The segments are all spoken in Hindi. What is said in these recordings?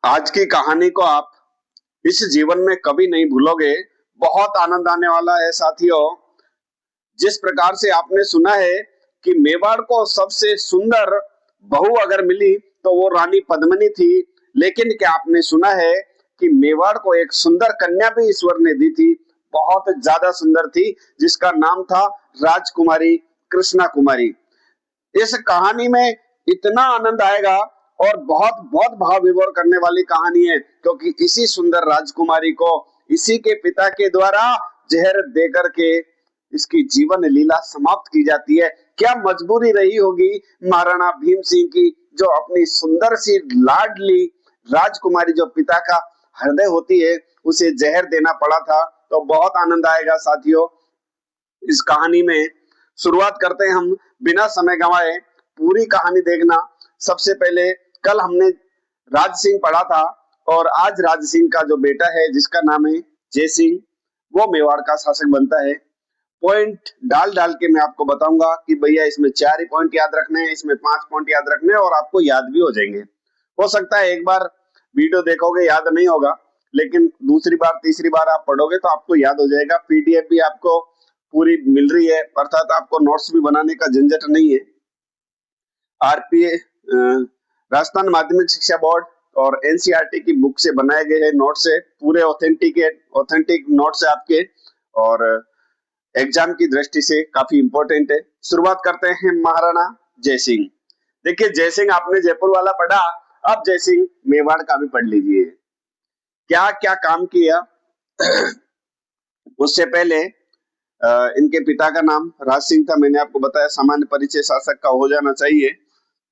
आज की कहानी को आप इस जीवन में कभी नहीं भूलोगे। बहुत आनंद आने वाला है साथियों। जिस प्रकार से आपने सुना है कि मेवाड़ को सबसे सुंदर बहू अगर मिली तो वो रानी पद्मिनी थी, लेकिन क्या आपने सुना है कि मेवाड़ को एक सुंदर कन्या भी ईश्वर ने दी थी, बहुत ज्यादा सुंदर थी, जिसका नाम था राजकुमारी कृष्णा कुमारी। इस कहानी में इतना आनंद आएगा और बहुत बहुत भाव विभोर करने वाली कहानी है, क्योंकि इसी सुंदर राजकुमारी को इसी के पिता के द्वारा जहर देकर के इसकी जीवन लीला समाप्त की जाती है। क्या मजबूरी रही होगी महाराणा भीम सिंह की, जो अपनी सुंदर सी लाडली राजकुमारी जो पिता का हृदय होती है उसे जहर देना पड़ा था। तो बहुत आनंद आएगा साथियों इस कहानी में। शुरुआत करते हैं हम बिना समय गंवाए। पूरी कहानी देखना। सबसे पहले कल हमने राज सिंह पढ़ा था और आज राज सिंह का जो बेटा है जिसका नाम है जय सिंह, वो मेवाड़ का शासक बनता है। पॉइंट डाल डाल के मैं आपको बताऊंगा कि भैया इसमें 4 ही पॉइंट याद रखने हैं, इसमें 5 पॉइंट याद रखने हैं और आपको याद भी हो जाएंगे। हो सकता है एक बार वीडियो देखोगे याद नहीं होगा, लेकिन दूसरी बार तीसरी बार आप पढ़ोगे तो आपको याद हो जाएगा। पीडीएफ भी आपको पूरी मिल रही है, अर्थात आपको नोट्स भी बनाने का झंझट नहीं है। आरपीए राजस्थान माध्यमिक शिक्षा बोर्ड और एनसीईआरटी की बुक से बनाए गए हैं नोट्स है, पूरे ऑथेंटिक नोट्स है आपके, और एग्जाम की दृष्टि से काफी इंपॉर्टेंट है। शुरुआत करते हैं महाराणा जय सिंह। देखिए जय सिंह आपने जयपुर वाला पढ़ा, अब जय सिंह मेवाड़ का भी पढ़ लीजिए। क्या क्या काम किया। उससे पहले इनके पिता का नाम राज सिंह था, मैंने आपको बताया सामान्य परिचय शासक का हो जाना चाहिए।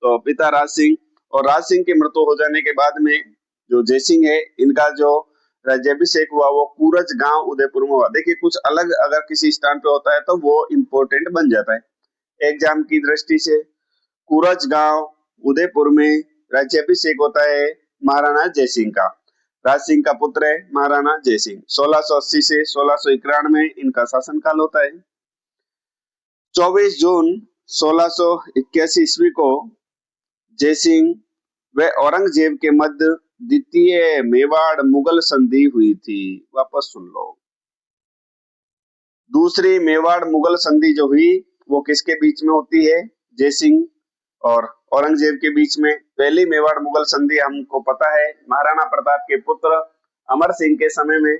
तो पिता राज सिंह, और राज सिंह की मृत्यु हो जाने के बाद में जो जय सिंह है इनका जो राज्याभिषेक हुआ वो कूरज गांव उदयपुर में हुआ। देखिए कुछ अलग अगर किसी स्थान पे होता है तो वो इम्पोर्टेंट बन जाता है एग्जाम की दृष्टि से। कूरज गांव उदयपुर में राज्याभिषेक होता है महाराणा जय सिंह का। राज सिंह का पुत्र है महाराणा जय सिंह। 1680 से 1691 इनका शासनकाल होता है। 24 जून 1681 ईस्वी को जय सिंह व औरंगजेब के मध्य द्वितीय मेवाड़ मुगल संधि हुई थी। वापस सुन लो, दूसरी मेवाड़ मुगल संधि जो हुई वो किसके बीच में होती है? जय सिंह और औरंगजेब के बीच में। पहली मेवाड़ मुगल संधि हमको पता है महाराणा प्रताप के पुत्र अमर सिंह के समय में,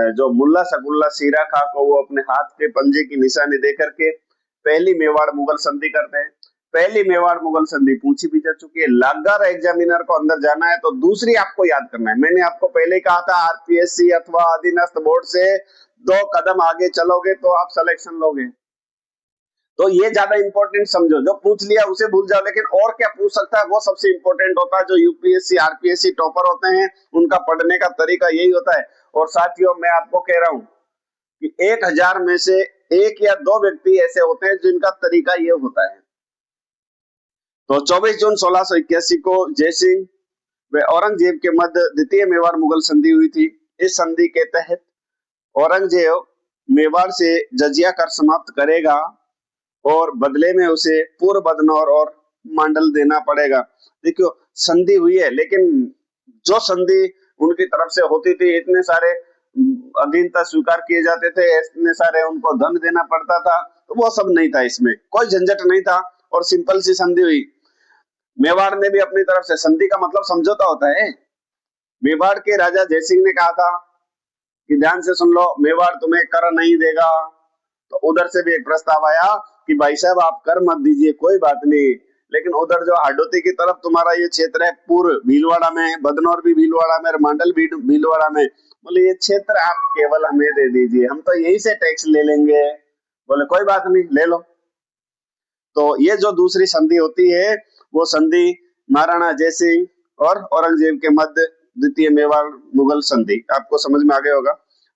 जो मुल्ला सकुल्ला सीरा खां को वो अपने हाथ के पंजे की निशानी देकर के पहली मेवाड़ मुगल संधि करते हैं। पहली मेवाड़ मुगल संधि पूछी भी जा चुकी है। लागार एग्जामिनर को अंदर जाना है तो दूसरी आपको याद करना है। मैंने आपको पहले ही कहा था आरपीएससी अथवा अधीनस्थ बोर्ड से 2 कदम आगे चलोगे तो आप सिलेक्शन लोगे। तो ये ज्यादा इंपॉर्टेंट समझो, जो पूछ लिया उसे भूल जाओ, लेकिन और क्या पूछ सकता है वो सबसे इंपॉर्टेंट होता है। जो यूपीएससी आरपीएससी टॉपर होते हैं उनका पढ़ने का तरीका यही होता है। और साथियों मैं आपको कह रहा हूं कि 1000 में से 1 या 2 व्यक्ति ऐसे होते हैं जिनका तरीका ये होता है। तो 24 जून 1681 को जय सिंह व औरंगजेब के मध्य द्वितीय मेवाड़ मुगल संधि हुई थी। इस संधि के तहत औरंगजेब मेवाड़ से जजिया कर समाप्त करेगा और बदले में उसे पूर्व बदनौर और मंडल देना पड़ेगा। देखियो संधि हुई है, लेकिन जो संधि उनकी तरफ से होती थी, इतने सारे अधीनता स्वीकार किए जाते थे, इतने सारे उनको धन देना पड़ता था, तो वो सब नहीं था, इसमें कोई झंझट नहीं था और सिंपल सी संधि हुई। मेवाड़ ने भी अपनी तरफ से, संधि का मतलब समझौता होता है। मेवाड़ के राजा जयसिंह ने कहा था कि ध्यान से सुन लो, मेवाड़ तुम्हें कर नहीं देगा। तो उधर से भी एक प्रस्ताव आया कि भाई साहब आप कर मत दीजिए, कोई बात नहीं, लेकिन उधर जो हाडोती की तरफ तुम्हारा ये क्षेत्र है, पूर्व भीलवाड़ा में, बदनौर भी भीलवाड़ा में, मंडल भी भीलवाड़ा में, बोले ये क्षेत्र आप केवल हमें दे दीजिए, हम तो यही से टैक्स ले लेंगे। बोले कोई बात नहीं, ले लो। तो ये जो दूसरी संधि होती है वो संधि महाराणा जय सिंह और औरंगजेब के मध्य द्वितीय मेवाड़ मुगल संधि। आपको समझ में आ गया होगा।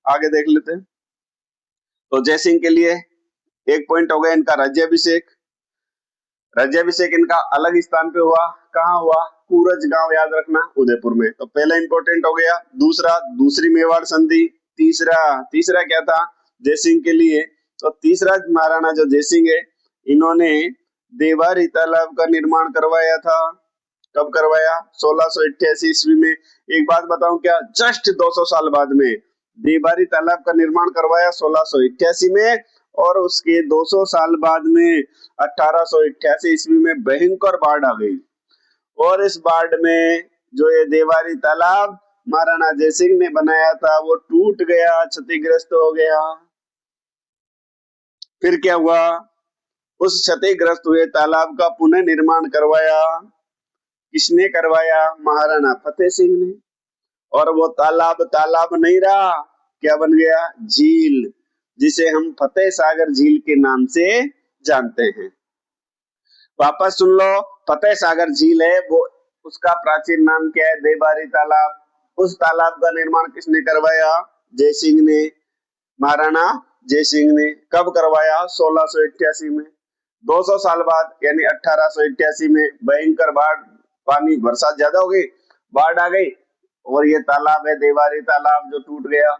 आगे देख लेते हैं। तो जय सिंह के लिए 1 पॉइंट हो गया इनका राज्याभिषेक। राज्याभिषेक इनका अलग स्थान पे हुआ। कहाँ हुआ? कूरज गांव, याद रखना, उदयपुर में। तो पहला इंपॉर्टेंट हो गया। दूसरा, दूसरी मेवाड़ संधि। तीसरा क्या था जय सिंह के लिए? तो तीसरा महाराणा जो जय सिंह है, इन्होंने देवारी तालाब का निर्माण करवाया था। कब करवाया? 1688 ईस्वी में। एक बात बताऊं क्या, जस्ट 200 साल बाद में देबारी तालाब का निर्माण करवाया 1688 में, और उसके 200 साल बाद में 1888 ईस्वी में भयंकर बाढ़ आ गई, और इस बाढ़ में जो ये देवारी तालाब महाराणा जयसिंह ने बनाया था वो टूट गया, क्षतिग्रस्त हो गया। फिर क्या हुआ? उस क्षतिग्रस्त हुए तालाब का पुनः निर्माण करवाया। किसने करवाया? महाराणा फतेह सिंह ने। और वो तालाब नहीं रहा, क्या बन गया? झील, जिसे हम फतेह सागर झील के नाम से जानते हैं। वापस सुन लो, फतेह सागर झील है वो, उसका प्राचीन नाम क्या है? देबारी तालाब। उस तालाब का निर्माण किसने करवाया? जयसिंह ने, महाराणा जयसिंह ने। कब करवाया? 1688 में। 200 साल बाद यानी 1888 में भयंकर बाढ़, पानी बरसात ज्यादा हो गई, बाढ़ आ गई, और ये तालाब है देवारी तालाब जो टूट गया।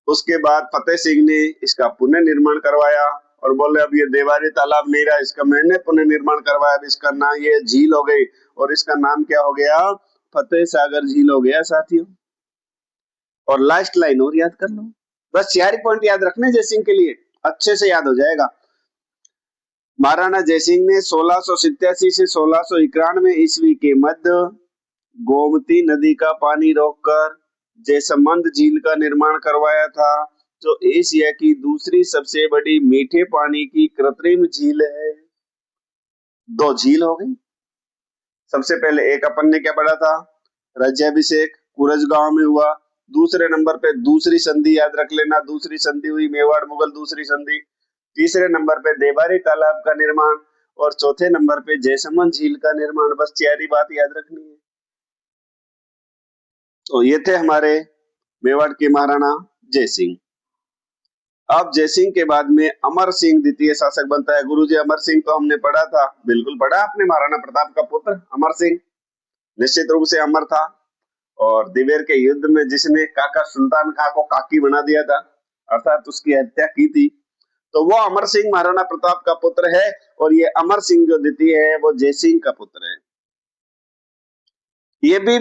उसके बाद फतेह सिंह ने इसका पुनः निर्माण करवाया और बोले अब ये देवारी तालाब नहीं रहा, इसका मैंने पुनः निर्माण करवाया, अब इसका नाम, ये झील हो गई और इसका नाम क्या हो गया? फतेह सागर झील हो गया साथियों। और लास्ट लाइन और याद कर लो, बस 4 पॉइंट याद रखने जयसिंह के लिए, अच्छे से याद हो जाएगा। महाराणा जयसिंह ने 1687 से 1691 ईस्वी के मध्य गोमती नदी का पानी रोककर जयसमंद झील का निर्माण करवाया था, जो एशिया की दूसरी सबसे बड़ी मीठे पानी की कृत्रिम झील है। 2 झील हो गई। सबसे पहले एक अपन ने क्या पढ़ा था? राज्याभिषेक कुरज गांव में हुआ। दूसरे नंबर पे दूसरी संधि याद रख लेना, दूसरी संधि हुई मेवाड़ मुगल दूसरी संधि। तीसरे नंबर पे देबारी तालाब का निर्माण, और चौथे नंबर पे जयसमंद झील का निर्माण। बस 4 ही बात याद रखनी है। तो ये थे हमारे मेवाड़ के महाराणा जयसिंह। अब जयसिंह के बाद में अमर सिंह द्वितीय शासक बनता है। गुरुजी अमर सिंह तो हमने पढ़ा था, बिल्कुल पढ़ा आपने, महाराणा प्रताप का पुत्र अमर सिंह निश्चित रूप से अमर था, और दिवेर के युद्ध में जिसने काका सुल्तान खां को काकी बना दिया था, अर्थात उसकी हत्या की थी, तो वो अमर सिंह महाराणा प्रताप का पुत्र है। और ये अमर सिंह जो द्वितीय है वो जयसिंह का पुत्र है। ये भी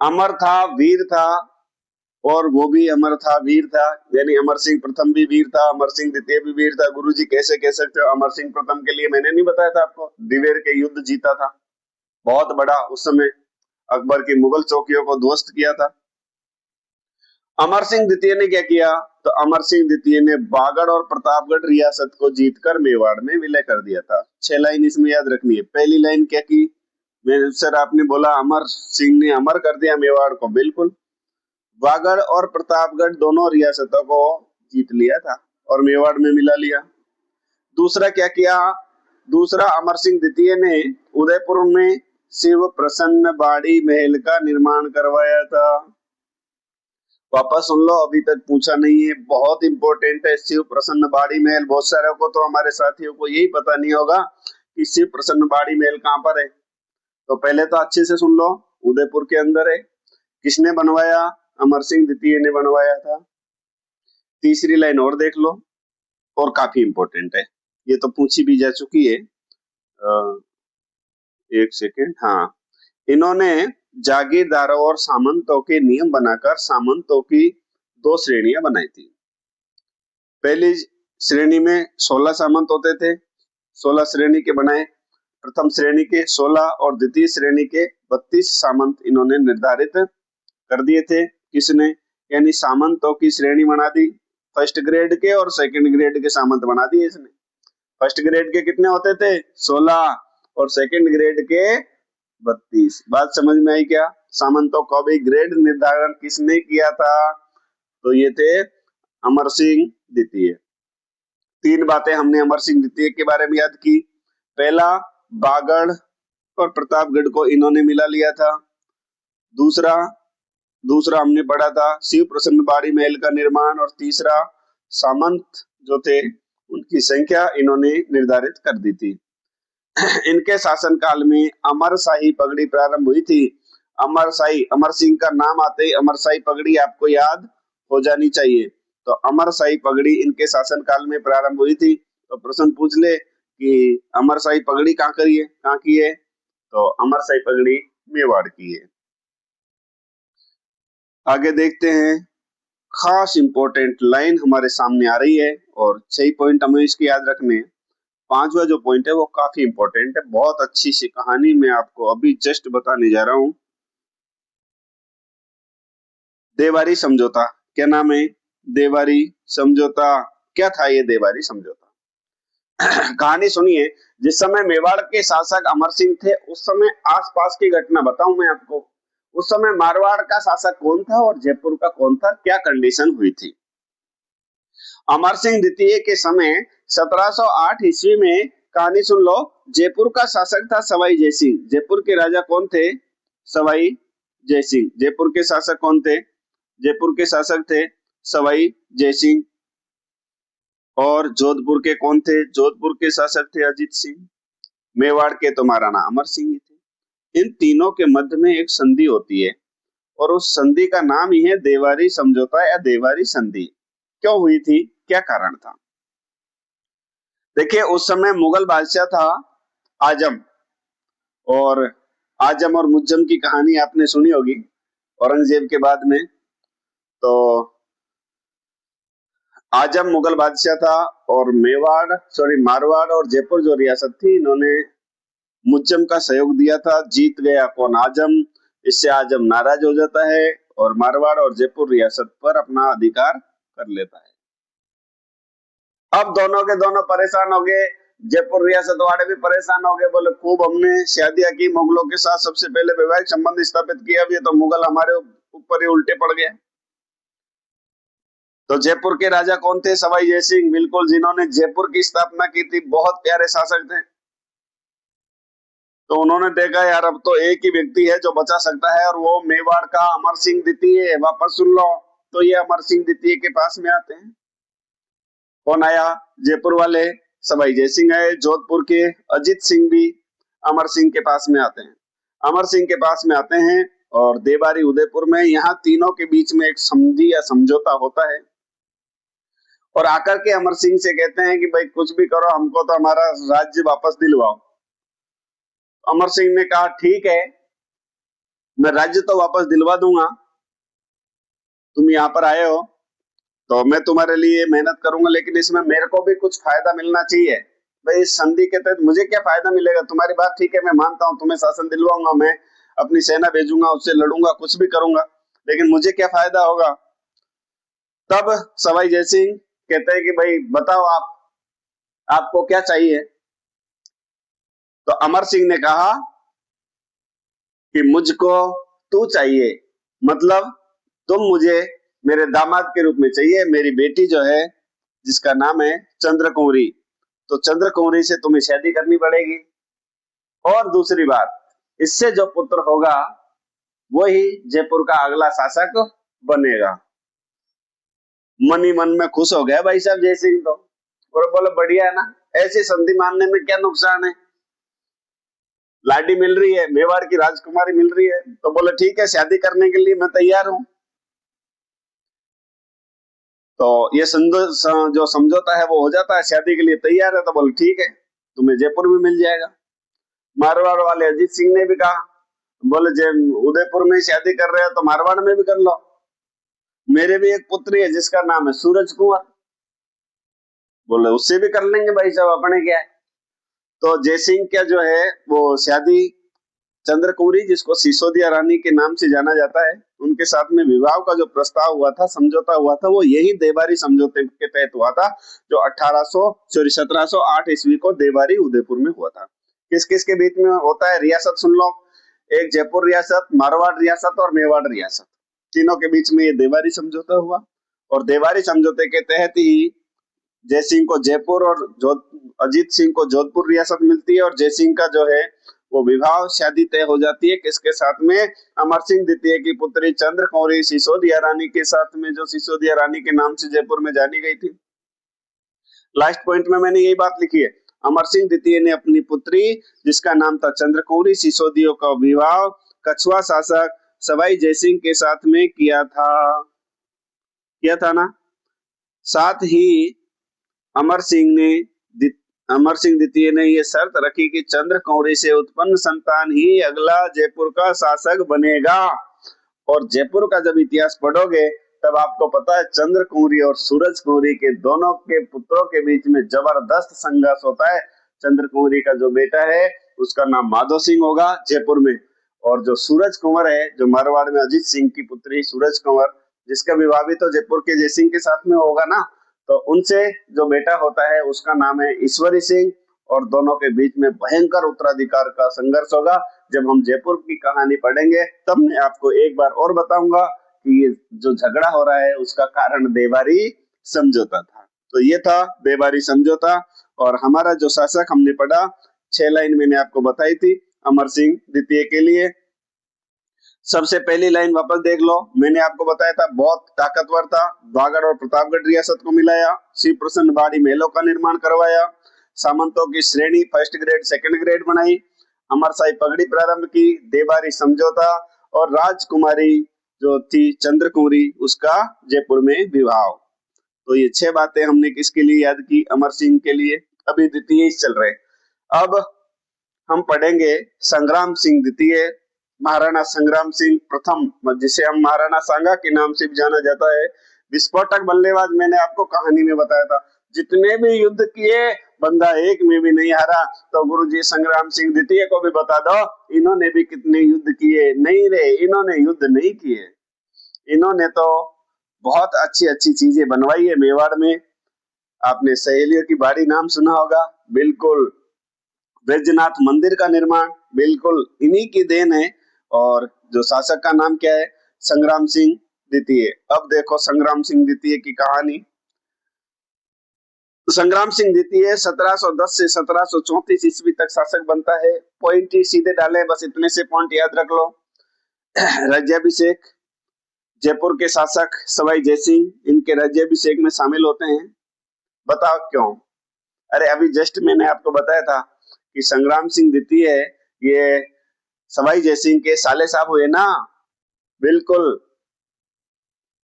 अमर था, वीर था, और वो भी अमर था, वीर था, यानी अमर सिंह प्रथम भी वीर था, अमर सिंह द्वितीय भी वीर था। गुरुजी कैसे कह सकते हो? अमर सिंह प्रथम के लिए मैंने नहीं बताया था आपको, दिवेर के युद्ध जीता था बहुत बड़ा, उस समय अकबर की मुगल चौकियों को ध्वस्त किया था। अमर सिंह द्वितीय ने क्या किया? तो अमर सिंह द्वितीय ने बागड़ और प्रतापगढ़ रियासत को जीतकर मेवाड़ में विलय कर दिया था। 6 लाइन इसमें याद रखनी है। पहली लाइन क्या की? मैं सर आपने बोला अमर सिंह ने अमर कर दिया मेवाड़ को, बिल्कुल। बागड़ और प्रतापगढ़ दोनों रियासतों को जीत लिया था और मेवाड़ में मिला लिया। दूसरा क्या किया? दूसरा अमर सिंह द्वितीय ने उदयपुर में शिव प्रसन्न बाड़ी महल का निर्माण करवाया था। वापस सुन लो, अभी तक पूछा नहीं है, बहुत इंपॉर्टेंट है शिव प्रसन्न बाड़ी महल। बहुत सारे को तो, हमारे साथियों को यही पता नहीं होगा कि शिव प्रसन्न बाड़ी महल कहाँ पर है। तो पहले तो अच्छे से सुन लो, उदयपुर के अंदर है। किसने बनवाया? अमर सिंह द्वितीय ने बनवाया था। तीसरी लाइन और देख लो, और काफी इंपॉर्टेंट है, ये तो पूछी भी जा चुकी है। एक सेकेंड, हाँ, इन्होंने जागीरदारों और सामंतों के नियम बनाकर सामंतों की 2 श्रेणियां बनाई थी। पहली श्रेणी में 16 सामंत होते थे, 16 श्रेणी के बनाए। प्रथम श्रेणी के 16 और द्वितीय श्रेणी के 32 सामंत इन्होंने निर्धारित कर दिए थे। किसने? यानी सामंतों की श्रेणी बना दी, फर्स्ट ग्रेड के और सेकंड ग्रेड के सामंत बना दिए इसने। फर्स्ट ग्रेड के कितने होते थे? 16, और सेकंड ग्रेड के 32। बात समझ में आई क्या? सामंतों का भी ग्रेड निर्धारण किसने किया था? तो ये थे अमर सिंह द्वितीय। 3 बातें हमने अमर सिंह द्वितीय के बारे में याद की। पहला, बागड़ और प्रतापगढ़ को इन्होंने मिला लिया था। दूसरा हमने पढ़ा था शिव प्रसन्न बाड़ी महल का निर्माण, और तीसरा सामंत जो थे उनकी संख्या इन्होंने निर्धारित कर दी थी। इनके शासनकाल में अमरशाही पगड़ी प्रारंभ हुई थी। अमरशाही, अमर सिंह का नाम आते ही अमरशाही पगड़ी आपको याद हो जानी चाहिए। तो अमरशाही पगड़ी इनके शासनकाल में प्रारंभ हुई थी। तो प्रश्न पूछ ले कि अमरशाही पगड़ी कहाँ की है? तो अमरशाही पगड़ी मेवाड़ की है। आगे देखते हैं, खास इंपॉर्टेंट लाइन हमारे सामने आ रही है और 6 पॉइंट हमें इसके याद रखने हैं। 5वां जो पॉइंट है वो काफी इंपॉर्टेंट है, बहुत अच्छी सी कहानी मैं आपको अभी जस्ट बताने जा रहा हूं। देवारी समझौता, क्या नाम है? देवारी समझौता। क्या था ये देवारी समझौता? कहानी सुनिए। जिस समय मेवाड़ के शासक अमर सिंह थे, उस समय आसपास की घटना बताऊं मैं आपको। उस समय मारवाड़ का शासक कौन था और जयपुर का कौन था, क्या कंडीशन हुई थी? अमर सिंह द्वितीय के समय 1708 ईस्वी में, कहानी सुन लो, जयपुर का शासक था सवाई जयसिंह। जयपुर के राजा कौन थे? सवाई जयसिंह। जयपुर के शासक कौन थे? जयपुर के शासक थे सवाई जयसिंह। और जोधपुर के कौन थे? जोधपुर के शासक थे अजीत सिंह। मेवाड़ के तो महाराणा अमर सिंह ही थे। इन तीनों के मध्य में एक संधि होती है और उस संधि का नाम ही है देवारी समझौता या देवारी संधि। क्यों हुई थी, क्या कारण था? देखिए, उस समय मुगल बादशाह था आजम, और आजम और मुज्जम की कहानी आपने सुनी होगी औरंगजेब के बाद में। तो आजम मुगल बादशाह था और मारवाड़ और जयपुर जो रियासत थी, इन्होंने मुज्जम का सहयोग दिया था। जीत गया कौन? आजम। इससे आजम नाराज हो जाता है और मारवाड़ और जयपुर रियासत पर अपना अधिकार कर लेता है। अब दोनों के दोनों परेशान हो गए, जयपुर रियासत वाले भी परेशान हो गए, बोले खूब हमने शादियां की मुगलों के साथ, सबसे पहले वैवाहिक संबंध स्थापित किया, भी तो मुगल हमारे ऊपर ही उल्टे पड़ गए। तो जयपुर के राजा कौन थे? सवाई जयसिंह, बिल्कुल, जिन्होंने जयपुर की स्थापना की थी, बहुत प्यारे शासक थे। तो उन्होंने देखा यार अब तो एक ही व्यक्ति है जो बचा सकता है और वो मेवाड़ का अमर सिंह द्वितीय। वापस सुन लो। तो ये अमर सिंह द्वितीय के पास में आते हैं। कौन आया? जयपुर वाले सवाई जयसिंह आए। जोधपुर के अजीत सिंह भी अमर सिंह के पास में आते हैं। अमर सिंह के पास में आते हैं और देवारी उदयपुर में, यहाँ तीनों के बीच में एक संधि या समझौता होता है। और आकर के अमर सिंह से कहते हैं कि भाई कुछ भी करो, हमको तो हमारा राज्य वापस दिलवाओ। अमर सिंह ने कहा ठीक है, मैं राज्य तो वापस दिलवा दूंगा, तुम यहाँ पर आए हो तो मैं तुम्हारे लिए मेहनत करूंगा, लेकिन इसमें मेरे को भी कुछ फायदा मिलना चाहिए। भाई इस संधि के तहत मुझे क्या फायदा मिलेगा? तुम्हारी बात ठीक है, मैं मानता हूँ, तुम्हें शासन दिलवाऊंगा, मैं अपनी सेना भेजूंगा, उससे लड़ूंगा, कुछ भी करूंगा, लेकिन मुझे क्या फायदा होगा? तब सवाई जयसिंह कहते हैं कि भाई बताओ, आपको क्या चाहिए? तो अमर सिंह ने कहा कि मुझको तू चाहिए, मतलब तुम मुझे मेरे दामाद के रूप में चाहिए। मेरी बेटी जो है, जिसका नाम है चंद्रकुंवरी, तो चंद्रकुंवरी से तुम्हें शादी करनी पड़ेगी। और दूसरी बात, इससे जो पुत्र होगा वही जयपुर का अगला शासक बनेगा। मन ही मन में खुश हो गया भाई साहब जयसिंह तो, और बोले बढ़िया है ना, ऐसी संधि मानने में क्या नुकसान है? लाडी मिल रही है, मेवाड़ की राजकुमारी मिल रही है, तो बोले ठीक है, शादी करने के लिए मैं तैयार हूं। तो ये जो समझौता है वो हो जाता है, शादी के लिए तैयार है, तो बोले ठीक है, तुम्हें जयपुर भी मिल जाएगा। मारवाड़ वाले अजीत सिंह ने भी कहा, बोले उदयपुर में शादी कर रहे हो तो मारवाड़ में भी कर लो, मेरे भी एक पुत्री है जिसका नाम है सूरज कुंवर, बोले उससे भी कर लेंगे भाई साहब, अपने क्या है। तो जयसिंह क्या जो है वो शादी चंद्रकुंवरी, जिसको सिसोदिया रानी के नाम से जाना जाता है, उनके साथ में विवाह का जो प्रस्ताव हुआ था, समझौता हुआ था, वो यही देवारी समझौते के तहत हुआ था, जो 1708 ईस्वी को देवारी उदयपुर में हुआ था। किस किस के बीच में होता है? रियासत सुन लो, एक जयपुर रियासत, मारवाड़ रियासत और मेवाड़ रियासत, तीनों के बीच में ये देवारी समझौता हुआ। और देवारी समझौते के तहत ही जयसिंह को जयपुर और अजीत सिंह को जोधपुर रियासत मिलती है, और जयसिंह का जो है वो विवाह शादी तय हो जाती है किसके साथ में? अमर सिंह द्वितीय की पुत्री चंद्रकुंवरी सिसोदिया रानी के साथ में, जो सिसोदिया रानी के नाम से जयपुर में जानी गई थी। लास्ट पॉइंट में मैंने यही बात लिखी है, अमर सिंह द्वितीय ने अपनी पुत्री, जिसका नाम था चंद्रकुंवरी सिसोदिया, का विवाह कछुआ शासक सवाई जयसिंह के साथ में किया था ना। साथ ही अमर सिंह ने अमर सिंह द्वितीय ने ये शर्त रखी कि चंद्र कौरी से उत्पन्न संतान ही अगला जयपुर का शासक बनेगा। और जयपुर का जब इतिहास पढ़ोगे तब आपको पता है चंद्र कुंवरी और सूरज कुंवरी के दोनों के पुत्रों के बीच में जबरदस्त संघर्ष होता है। चंद्र कुंवरी का जो बेटा है उसका नाम माधो सिंह होगा जयपुर में, और जो सूरज कुंवर है जो मारवाड़ में अजीत सिंह की पुत्री सूरज कुंवर, जिसका विवाह भी तो जयपुर के जयसिंह के साथ में होगा ना, तो उनसे जो बेटा होता है उसका नाम है ईश्वरी सिंह। और दोनों के बीच में भयंकर उत्तराधिकार का संघर्ष होगा। जब हम जयपुर की कहानी पढ़ेंगे तब मैं आपको एक बार और बताऊंगा कि ये जो झगड़ा हो रहा है उसका कारण देवारी समझौता था। तो ये था देवारी समझौता। और हमारा जो शासक हमने पढ़ा 6 लाइन मैंने आपको बताई थी अमर सिंह द्वितीय के लिए। सबसे पहली लाइन वापस देख लो, मैंने आपको बताया था बहुत ताकतवर था, बागड़ और प्रतापगढ़ रियासत को मिलाया, शिव प्रसन्न बाड़ी महलों का निर्माण करवाया, सामंतों की श्रेणी फर्स्ट ग्रेड सेकंड ग्रेड बनाई, अमरशाही पगड़ी प्रारंभ की, देवारी समझौता, और राजकुमारी जो थी चंद्र कुंवरी उसका जयपुर में विवाह। तो ये 6 बातें हमने किसके लिए याद की? अमर सिंह के लिए। अभी द्वितीय चल रहे। अब हम पढ़ेंगे संग्राम सिंह द्वितीय, महाराणा संग्राम सिंह प्रथम, जिसे हम महाराणा सांगा के नाम से भी जाना जाता है। विस्फोटक बल्लेबाज मैंने आपको कहानी में बताया था, जितने भी युद्ध किए बंदा एक में भी नहीं हारा। तो गुरुजी संग्राम सिंह द्वितीय को भी बता दो इन्होंने भी कितने युद्ध किए? नहीं रे, इन्होंने युद्ध नहीं किए, इन्होंने तो बहुत अच्छी अच्छी चीजें बनवाई है मेवाड़ में। आपने सहेलियों की बाड़ी नाम सुना होगा, बिल्कुल। बैजनाथ मंदिर का निर्माण बिल्कुल इन्हीं की देन है। और जो शासक का नाम क्या है? संग्राम सिंह द्वितीय। अब देखो संग्राम सिंह द्वितीय की कहानी। संग्राम सिंह द्वितीय 1710 से 1734 ईस्वी तक शासक बनता है। पॉइंट ही सीधे डाले, बस इतने से पॉइंट याद रख लो। राज्याभिषेक, जयपुर के शासक सवाई जयसिंह इनके राज्याभिषेक में शामिल होते हैं। बताओ क्यों? अरे अभी जस्ट मैंने आपको बताया था कि संग्राम सिंह द्वितीय ये सवाई जयसिंह के साले साहब हुए ना। बिल्कुल।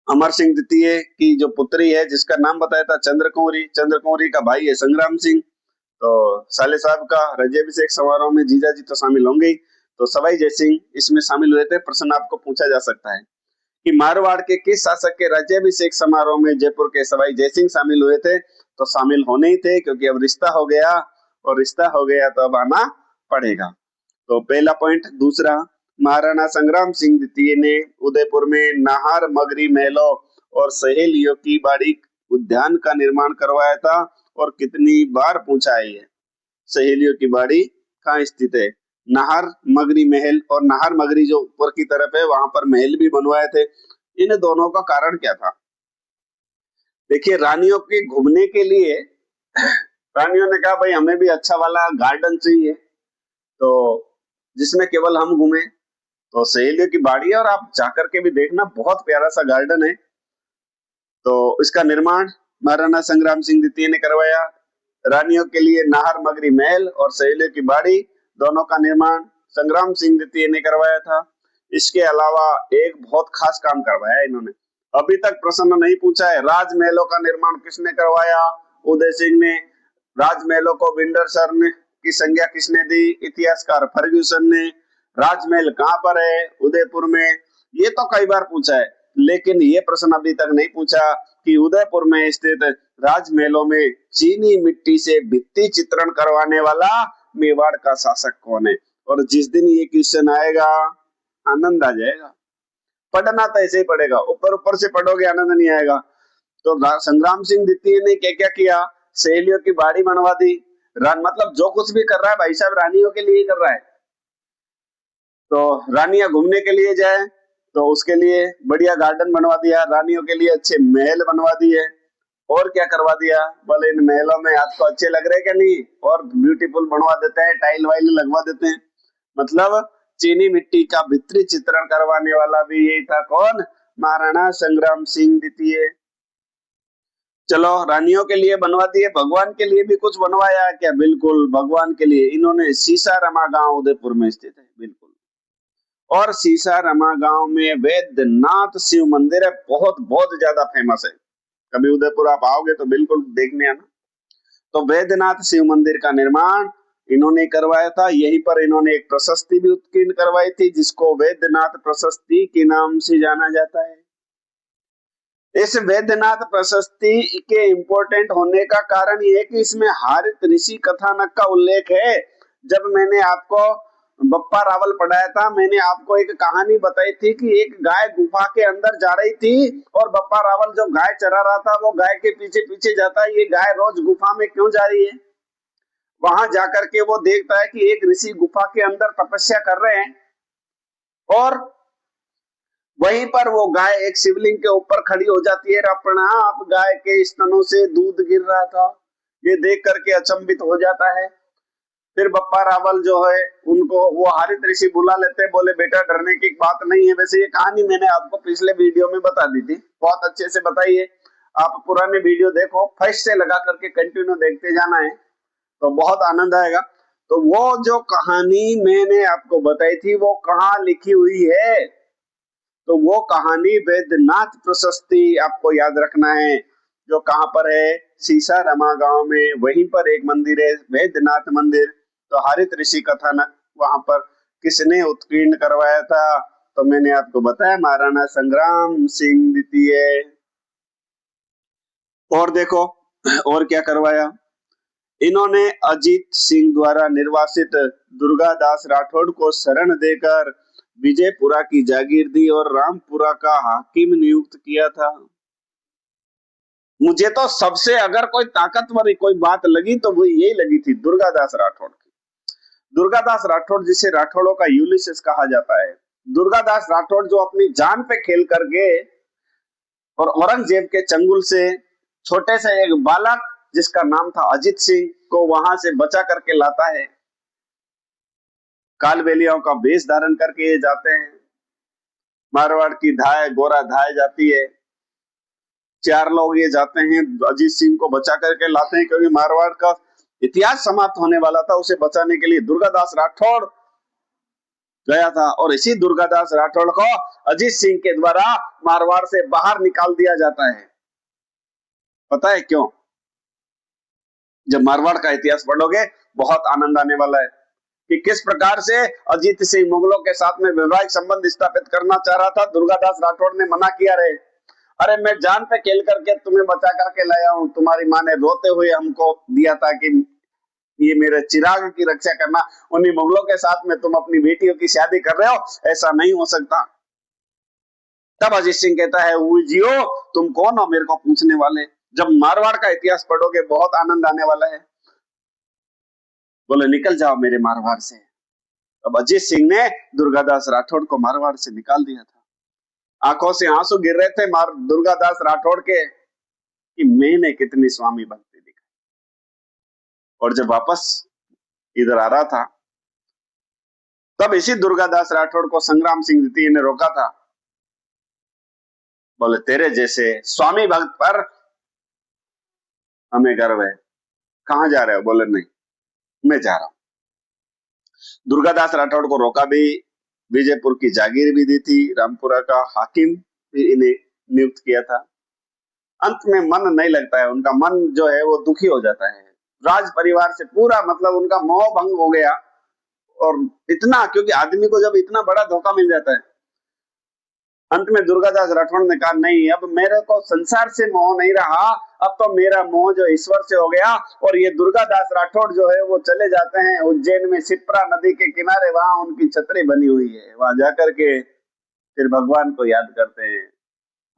अमर सिंह द्वितीय की जो पुत्री है जिसका नाम बताया था चंद्र कुंवरी का भाई है संग्राम सिंह। तो साले साहब का राज्याभिषेक समारोह में जीजा जी तो शामिल होंगे। तो सवाई जयसिंह इसमें शामिल हुए थे। प्रश्न आपको पूछा जा सकता है कि मारवाड़ के किस शासक के राज्याभिषेक समारोह में जयपुर के सवाई जयसिंह शामिल हुए थे? तो शामिल होने ही थे, क्योंकि अब रिश्ता हो गया, और रिश्ता हो गया तो अब आना पड़ेगा। तो पहला पॉइंट। दूसरा, महाराणा संग्राम सिंह द्वितीय ने उदयपुर में नाहर मगरी महलों और सहेलियों की बाड़ी उद्यान का निर्माण करवाया था। और कितनी बार पूछा है ये, सहेलियों की बाड़ी कहाँ स्थित है? नाहर मगरी महल, और नाहर मगरी जो ऊपर की तरफ है वहां पर महल भी बनवाए थे। इन दोनों का कारण क्या था? देखिए, रानियों के घूमने के लिए रानियों ने कहा भाई हमें भी अच्छा वाला गार्डन चाहिए, तो जिसमें केवल हम घूमे। तो सहेलियों की बाड़ी है, और आप जाकर के भी देखना, बहुत प्यारा सा गार्डन है। तो इसका निर्माण महाराणा संग्राम सिंह द्वितीय ने करवाया। रानियों के लिए नाहर मगरी महल और सहेलियों की बाड़ी दोनों का निर्माण संग्राम सिंह द्वितीय ने करवाया था। इसके अलावा एक बहुत खास काम करवाया इन्होंने, अभी तक प्रश्न नहीं पूछा है। राजमहलों का निर्माण किसने करवाया? उदय सिंह ने। राजमहलों को विंडरसर की संज्ञा किसने दी? इतिहासकार फर्ग्यूसन ने। राजमहल कहाँ पर है? उदयपुर में। ये तो कई बार पूछा है, लेकिन ये प्रश्न अभी तक नहीं पूछा कि उदयपुर में स्थित राजमहलों में चीनी मिट्टी से भित्ति चित्रण करवाने वाला मेवाड़ का शासक कौन है? और जिस दिन ये क्वेश्चन आएगा आनंद आ जाएगा। पढ़ना तो ऐसे ही पड़ेगा, ऊपर ऊपर से पढ़ोगे आनंद नहीं आएगा। तो संग्राम सिंह द्वितीय ने क्या क्या किया? सहेलियों की बाड़ी बनवा दी। मतलब जो कुछ भी कर रहा है भाई साहब रानियों के लिए ही कर रहा है। तो रानियां घूमने के लिए जाए तो उसके लिए बढ़िया गार्डन बनवा दिया, रानियों के लिए अच्छे महल बनवा दिए। और क्या करवा दिया? बोले इन महलों में आपको अच्छे लग रहे क्या? नहीं, और ब्यूटीफुल बनवा देते हैं, टाइल वाइल लगवा देते हैं। मतलब चीनी मिट्टी का भित्ति चित्रण करवाने वाला भी यही था। कौन? महाराणा संग्राम सिंह द्वितीय। चलो, रानियों के लिए बनवा दिए, भगवान के लिए भी कुछ बनवाया क्या? बिल्कुल, भगवान के लिए इन्होंने सीसारामा गांव उदयपुर में स्थित है, बिल्कुल। और सीसारामा गांव में वैद्यनाथ शिव मंदिर है, बहुत बहुत ज्यादा फेमस है। कभी उदयपुर आप आओगे तो बिल्कुल देखने आना। तो वैद्यनाथ शिव मंदिर का निर्माण इन्होंने करवाया था। यहीं पर इन्होंने एक प्रशस्ति भी उत्कीर्ण करवाई थी, जिसको वैद्यनाथ प्रशस्ति के नाम से जाना जाता है। इस वैद्यनाथ प्रशस्ति के इंपॉर्टेंट होने का कारण यह है कि इसमें हारित ऋषि कथानक का उल्लेख है। जब मैंने आपको बप्पा रावल पढ़ाया था, मैंने आपको एक कहानी बताई थी कि एक गाय गुफा के अंदर जा रही थी और बप्पा रावल जो गाय चरा रहा था वो गाय के पीछे पीछे जाता है। ये गाय रोज गुफा में क्यों जा रही है? वहां जाकर के वो देखता है कि एक ऋषि गुफा के अंदर तपस्या कर रहे हैं और वहीं पर वो गाय एक शिवलिंग के ऊपर खड़ी हो जाती है। आप गाय के स्तनों से दूध गिर रहा था। ये देख करके अचंभित हो जाता है। फिर बप्पा रावल जो है उनको वो हारित ऋषि बुला लेते हैं, बोले बेटा डरने की बात नहीं है। वैसे ये कहानी मैंने आपको पिछले वीडियो में बता दी थी, बहुत अच्छे से बताई है। आप पुराने वीडियो देखो, फर्स्ट से लगा करके कंटिन्यू देखते जाना है तो बहुत आनंद आएगा। तो वो जो कहानी मैंने आपको बताई थी वो कहाँ लिखी हुई है? तो वो कहानी वैद्यनाथ प्रशस्ति आपको याद रखना है, जो कहाँ पर है? सीसारामा गांव में। वहीं पर एक मंदिर है वैद्यनाथ मंदिर। तो हारित ऋषि कथानक वहां पर किसने उत्कीर्ण करवाया था? तो मैंने आपको बताया महाराणा संग्राम सिंह द्वितीय। और देखो और क्या करवाया इन्होंने? अजीत सिंह द्वारा निर्वासित दुर्गादास राठौड़ को शरण देकर विजयपुरा की जागीर दी और रामपुरा का हाकिम नियुक्त किया था। मुझे तो सबसे अगर कोई ताकतवर कोई बात लगी तो वो यही लगी थी दुर्गादास राठौड़ की। दुर्गादास राठौड़ जिसे राठौड़ों का यूलिसेस कहा जाता है। दुर्गादास राठौड़ जो अपनी जान पे खेल कर गए और औरंगजेब के चंगुल से छोटे से एक बालक जिसका नाम था अजीत सिंह को वहां से बचा करके लाता है। कालबेलियों का वेश धारण करके ये जाते हैं। मारवाड़ की धाय गोरा धाय जाती है। 4 लोग ये जाते हैं, अजीत सिंह को बचा करके लाते हैं, क्योंकि मारवाड़ का इतिहास समाप्त होने वाला था। उसे बचाने के लिए दुर्गादास राठौड़ गया था और इसी दुर्गादास राठौड़ को अजीत सिंह के द्वारा मारवाड़ से बाहर निकाल दिया जाता है। पता है क्यों? जब मारवाड़ का इतिहास पढ़ोगे बहुत आनंद आने वाला है कि किस प्रकार से अजीत सिंह मुगलों के साथ में वैवाहिक संबंध स्थापित करना चाह रहा था। दुर्गादास राठौड़ ने मना किया। रहे अरे मैं जान पे खेल करके तुम्हें बचा करके लाया हूं, तुम्हारी माँ ने रोते हुए हमको दिया था कि ये मेरे चिराग की रक्षा करना, उन्हीं मुगलों के साथ में तुम अपनी बेटियों की शादी कर रहे हो, ऐसा नहीं हो सकता। तब अजीत सिंह कहता है जियो तुम कौन हो मेरे को पूछने वाले? जब मारवाड़ का इतिहास पढ़ोगे बहुत आनंद आने वाला है। बोले निकल जाओ मेरे मारवाड़ से। अब अजीत सिंह ने दुर्गादास राठौड़ को मारवाड़ से निकाल दिया था। आंखों से आंसू गिर रहे थे दुर्गादास राठौड़ के कि मैंने कितनी स्वामी भक्ति दिखाई। और जब वापस इधर आ रहा था तब इसी दुर्गादास राठौड़ को संग्राम सिंह द्वितीय ने रोका था। बोले तेरे जैसे स्वामी भक्त पर हमें गर्व है, कहां जा रहे हो? बोले नहीं मैं जा रहा हूं। दुर्गादास राठौड़ को रोका भी, विजयपुर की जागीर भी दी थी, रामपुरा का हाकिम भी इन्हें नियुक्त किया था। अंत में मन नहीं लगता है, उनका मन जो है वो दुखी हो जाता है। राज परिवार से पूरा मतलब उनका मोह भंग हो गया। और इतना, क्योंकि आदमी को जब इतना बड़ा धोखा मिल जाता है, अंत में दुर्गादास राठौड़ ने कहा नहीं अब मेरे को संसार से मोह नहीं रहा, अब तो मेरा मोह जो ईश्वर से हो गया। और ये दुर्गादास राठौड़ जो है वो चले जाते हैं उज्जैन में शिप्रा नदी के किनारे, वहां उनकी छतरी बनी हुई है। वहां जाकर के फिर भगवान को याद करते हैं,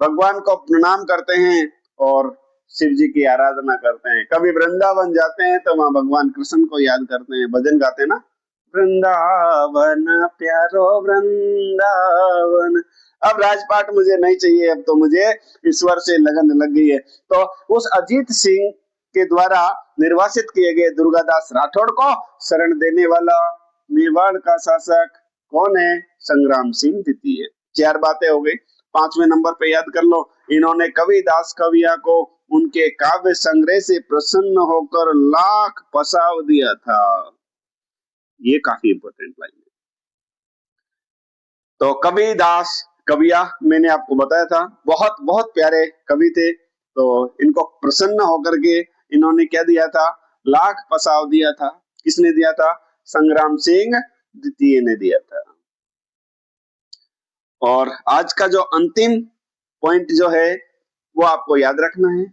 भगवान को प्रणाम करते हैं और शिव जी की आराधना करते हैं। कभी वृंदावन जाते हैं तो वहां भगवान कृष्ण को याद करते हैं, भजन गाते हैं ना, वृंदावन प्यारो वृंदावन। अब राजपाट मुझे नहीं चाहिए, अब तो मुझे ईश्वर से लगन लग गई है। तो उस अजीत सिंह के द्वारा निर्वासित किए गए दुर्गादास राठौड़ को शरण देने वाला मेवाड़ का शासक कौन है? संग्राम सिंह द्वितीय। 4 बातें हो गई। 5वें नंबर पे याद कर लो, इन्होंने कविदास कविया को उनके काव्य संग्रह से प्रसन्न होकर लाख पसाव दिया था। ये काफी इंपॉर्टेंट लाइन है। तो कविदास कविया मैंने आपको बताया था, बहुत बहुत प्यारे कवि थे। तो इनको प्रसन्न होकर के इन्होंने क्या दिया था? लाख पसाव दिया था। किसने दिया था? संग्राम सिंह द्वितीय ने दिया था। और आज का जो अंतिम पॉइंट जो है वो आपको याद रखना है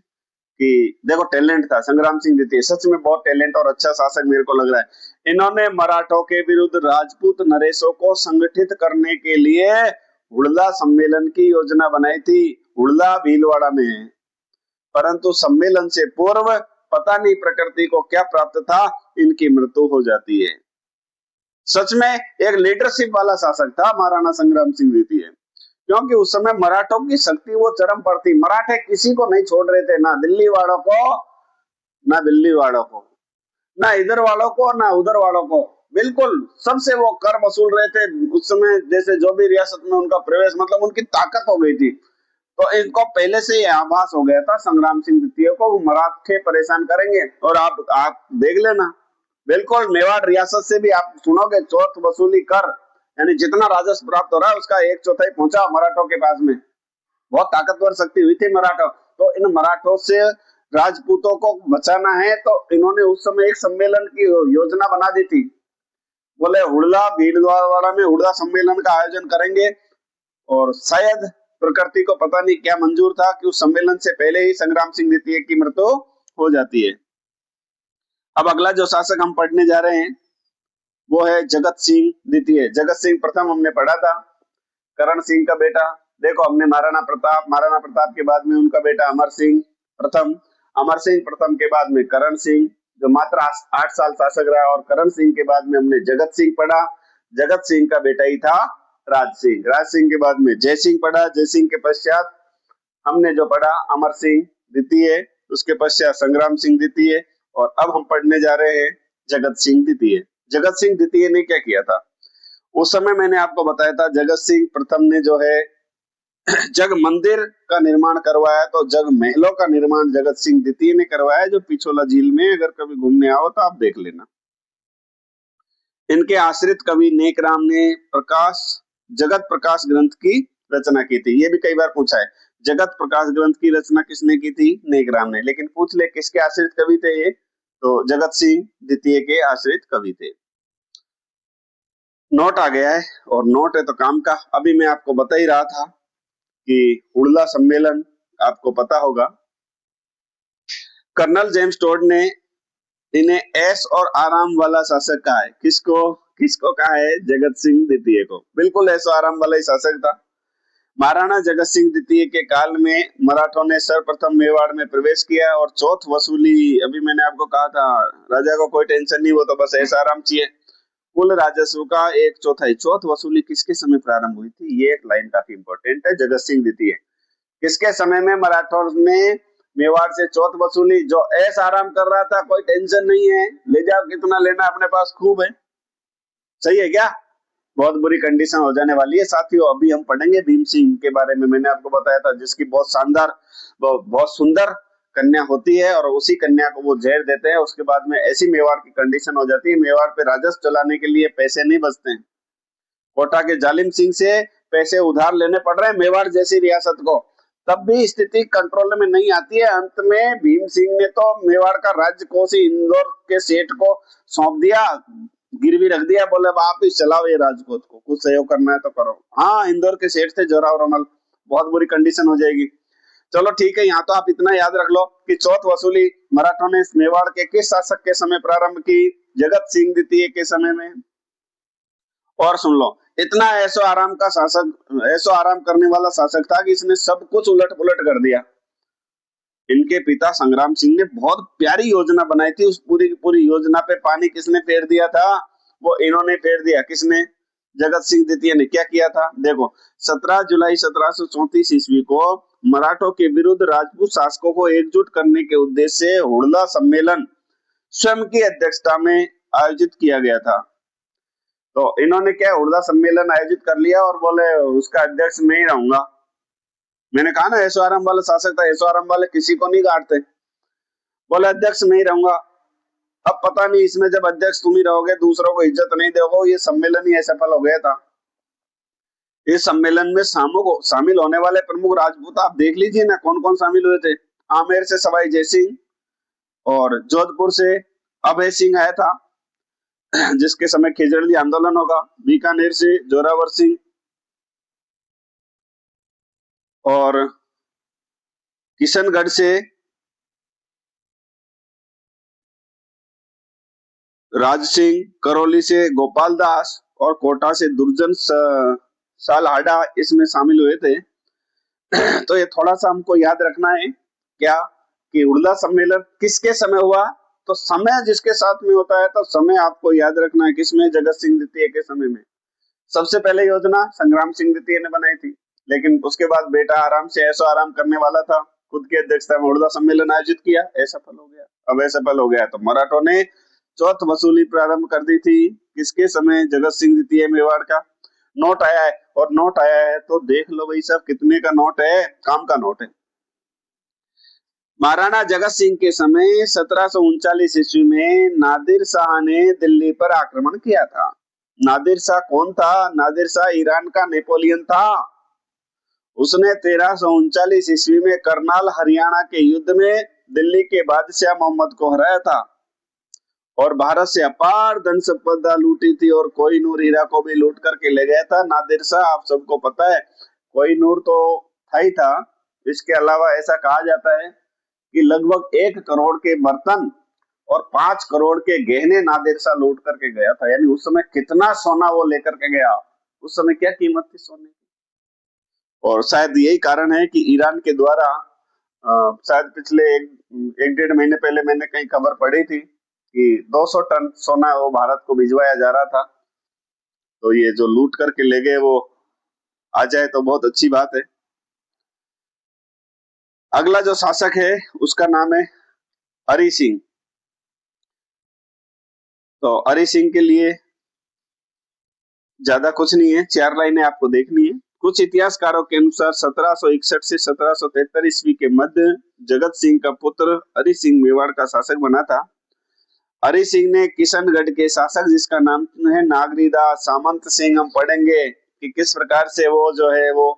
कि देखो टैलेंट था संग्राम सिंह द्वितीय, सच में बहुत टैलेंट और अच्छा शासक मेरे को लग रहा है। इन्होंने मराठों के विरुद्ध राजपूत नरेशों को संगठित करने के लिए हुड़ला सम्मेलन की योजना बनाई थी। हुड़ला भीलवाड़ा में है, परंतु सम्मेलन से पूर्व पता नहीं प्रकृति को क्या प्राप्त था, इनकी मृत्यु हो जाती है। सच में एक लीडरशिप वाला शासक था महाराणा संग्राम सिंह द्वितीय, क्योंकि उस समय मराठों की शक्ति वो चरम पर थी। मराठे किसी को नहीं छोड़ रहे थे, ना दिल्ली वालों को, ना दिल्ली वालों को, ना इधर वालों को, ना उधर वालों को, बिल्कुल सबसे वो कर वसूल रहे थे। उस समय जैसे जो भी रियासत में उनका प्रवेश, मतलब उनकी ताकत हो गई थी। तो इनको पहले से ही आभास हो गया था संग्राम सिंह द्वितीय को वो मराठे परेशान करेंगे। और आप देख लेना, बिल्कुल मेवाड़ रियासत से भी आप सुनोगे चौथ वसूली कर, यानी जितना राजस्व प्राप्त हो रहा है उसका 1/4 पहुंचा मराठों के पास में। बहुत ताकतवर शक्ति हुई थी मराठा। तो इन मराठों से राजपूतों को बचाना है, तो इन्होंने उस समय एक सम्मेलन की योजना बना दी थी। बोले हुड़ला भीलवाड़ा में हुड़ला सम्मेलन का आयोजन करेंगे, और शायद प्रकृति को पता नहीं क्या मंजूर था कि उस सम्मेलन से पहले ही संग्राम सिंह द्वितीय की मृत्यु हो जाती है। अब अगला जो शासक हम पढ़ने जा रहे हैं वो है जगत सिंह द्वितीय। जगत सिंह प्रथम हमने पढ़ा था, करण सिंह का बेटा। देखो हमने महाराणा प्रताप के बाद में उनका बेटा अमर सिंह प्रथम, अमर सिंह प्रथम के बाद में करण सिंह जो मात्र 8 साल शासक रहा, और करण सिंह के बाद में हमने जगत सिंह पढ़ा। जगत सिंह का बेटा ही था राज सिंह। राज सिंह के बाद में जय सिंह पढ़ा। जय सिंह के पश्चात हमने जो पढ़ा अमर सिंह द्वितीय, उसके पश्चात संग्राम सिंह द्वितीय, और अब हम पढ़ने जा रहे हैं जगत सिंह द्वितीय। जगत सिंह द्वितीय ने क्या किया था? उस समय मैंने आपको बताया था जगत सिंह प्रथम ने जो है जग मंदिर का निर्माण करवाया, तो जग महलों का निर्माण जगत सिंह द्वितीय ने करवाया, जो पिछोला झील में अगर कभी घूमने आओ तो आप देख लेना। इनके आश्रित कवि नेकराम ने जगत प्रकाश ग्रंथ की रचना की थी। ये भी कई बार पूछा है, जगत प्रकाश ग्रंथ की रचना किसने की थी? नेकराम ने। लेकिन पूछ ले किसके आश्रित कवि थे ये? तो जगत सिंह द्वितीय के आश्रित कवि थे। नोट आ गया है, और नोट है तो काम का। अभी मैं आपको बता ही रहा था कि हुड़ला सम्मेलन आपको पता होगा, कर्नल जेम्स टोड ने इन्हें ऐश और आराम वाला शासक कहा है। किसको कहा है? जगत सिंह द्वितीय को। बिल्कुल ऐश और आराम वाला ही शासक था। महाराणा जगत सिंह द्वितीय के काल में मराठों ने सर्वप्रथम मेवाड़ में प्रवेश किया, और चौथ वसूली, अभी मैंने आपको कहा था राजा को कोई टेंशन नहीं, वो तो बस ऐश आराम चाहिए। कुल राजस्व का 1/4। चौथ वसूली किसके समय प्रारंभ हुई थी? ये एक लाइन काफी इंपॉर्टेंट है। जगत सिंह द्वितीय किसके समय में मराठों ने मेवाड़ से चौथ वसूली? जो ऐश आराम कर रहा था, कोई टेंशन नहीं है, ले जाओ कितना लेना अपने पास खूब है, सही है क्या? बहुत बुरी कंडीशन हो जाने वाली है साथियों। अभी हम पढ़ेंगे भीम सिंह के बारे में। मैंने आपको बताया था जिसकी बहुत शानदार, बहुत सुंदर कन्या होती है, और उसी कन्या को वो जहर देते हैं। उसके बाद में ऐसी मेवाड़ की कंडीशन हो जाती है, मेवाड़ पे राजस्व चलाने के लिए पैसे नहीं बचते हैं। कोटा के जालिम सिंह से पैसे उधार लेने पड़ रहे हैं मेवाड़ जैसी रियासत को, तब भी स्थिति कंट्रोल में नहीं आती है। अंत में भीम सिंह ने तो मेवाड़ का राज्य कोष ही इंदौर के सेठ को सौंप दिया, गिरवी रख दिया। बोले आप ही चलाओ ये राजकोट को, कुछ सहयोग करना है तो करो। हाँ, इंदौर के सेठ थे जोरावर रमल। बहुत बुरी कंडीशन हो जाएगी। चलो ठीक है, यहाँ तो आप इतना याद रख लो कि चौथ वसूली मराठों ने मेवाड़ के किस शासक के समय प्रारंभ की? जगत सिंह द्वितीय के समय में। और सुन लो, इतना ऐसो आराम का शासक, ऐसो आराम करने वाला शासक था कि इसने सब कुछ उलट पुलट कर दिया। इनके पिता संग्राम सिंह ने बहुत प्यारी योजना बनाई थी। उस पूरी की पूरी योजना पे पानी किसने फेर दिया था? वो इन्होंने फेर दिया। किसने? जगत सिंह द्वितीय ने। क्या किया था? देखो, 17 जुलाई 1734 ईस्वी को मराठों के विरुद्ध राजपूत शासकों को एकजुट करने के उद्देश्य से हुड़ला सम्मेलन स्वयं की अध्यक्षता में आयोजित किया गया था। तो इन्होंने क्या हुड़ला सम्मेलन आयोजित कर लिया, और बोले उसका अध्यक्ष मैं ही रहूंगा। मैंने कहा ना ऐशो आराम वाला शासक था। ऐशो आराम वाले किसी को नहीं काटते। बोले अध्यक्ष मैं ही रहूंगा। अब पता नहीं इसमें जब अध्यक्ष तुम ही रहोगे, दूसरों को इज्जत नहीं दोगे, ये सम्मेलन ही असफल हो गया था। इस सम्मेलन में शामिल होने वाले प्रमुख राजपूत आप देख लीजिए ना, कौन कौन शामिल हुए थे। आमेर से सवाई जयसिंह, और जोधपुर से अभय सिंह आया था जिसके समय खिजड़ली आंदोलन होगा। बीकानेर से जोरावर सिंह और किशनगढ़ से राज सिंह, करौली से गोपाल दास और कोटा से दुर्जन सालहाडा इसमें शामिल हुए थे। तो ये थोड़ा सा हमको याद रखना है क्या कि उड़ला सम्मेलन किसके समय हुआ, तो समय जिसके साथ में होता है तो समय आपको याद रखना है किसमें, जगत सिंह द्वितीय के समय में। सबसे पहले योजना संग्राम सिंह द्वितीय ने बनाई थी, लेकिन उसके बाद बेटा आराम से ऐसो आराम करने वाला था, खुद की अध्यक्षता में उड़ला सम्मेलन आयोजित किया, असफल हो गया। अब असफल हो गया तो मराठों ने चौथ वसूली प्रारंभ कर दी थी, किसके समय, जगत सिंह द्वितीय मेवाड़ का। नोट आया है, और नोट आया है तो देख लो भाई साहब कितने का नोट है, काम का नोट है। महाराणा जगत सिंह के समय 1739 ईस्वी में नादिर शाह ने दिल्ली पर आक्रमण किया था। नादिर शाह कौन था? नादिर शाह ईरान का नेपोलियन था। उसने 1339 ईस्वी में करनाल हरियाणा के युद्ध में दिल्ली के बादशाह मोहम्मद को हराया था और भारत से अपार धन संपदा लूटी थी और कोहिनूर हीरा को भी लूट करके ले गया था नादिर शाह। आप सबको पता है, कोहिनूर तो था ही था, इसके अलावा ऐसा कहा जाता है कि लगभग 1 करोड़ के बर्तन और 5 करोड़ के गहने नादिर शाह लूट करके गया था। यानी उस समय कितना सोना वो लेकर के गया, उस समय क्या कीमत थी सोने की। और शायद यही कारण है कि ईरान के द्वारा शायद पिछले एक डेढ़ महीने पहले मैंने कहीं खबर पढ़ी थी कि 200 टन सोना वो भारत को भिजवाया जा रहा था। तो ये जो लूट करके ले गए वो आ जाए तो बहुत अच्छी बात है। अगला जो शासक है उसका नाम है हरि सिंह। तो हरि सिंह के लिए ज्यादा कुछ नहीं है, 4 लाइनें आपको देखनी है। कुछ इतिहासकारों के अनुसार 1761 से 1773 ईस्वी के मध्य जगत सिंह का पुत्र हरि सिंह मेवाड़ का शासक बना था। हरि सिंह ने किशनगढ़ के शासक जिसका नाम है नागरीदास सामंत सिंह, हम पढ़ेंगे कि किस प्रकार से वो जो है वो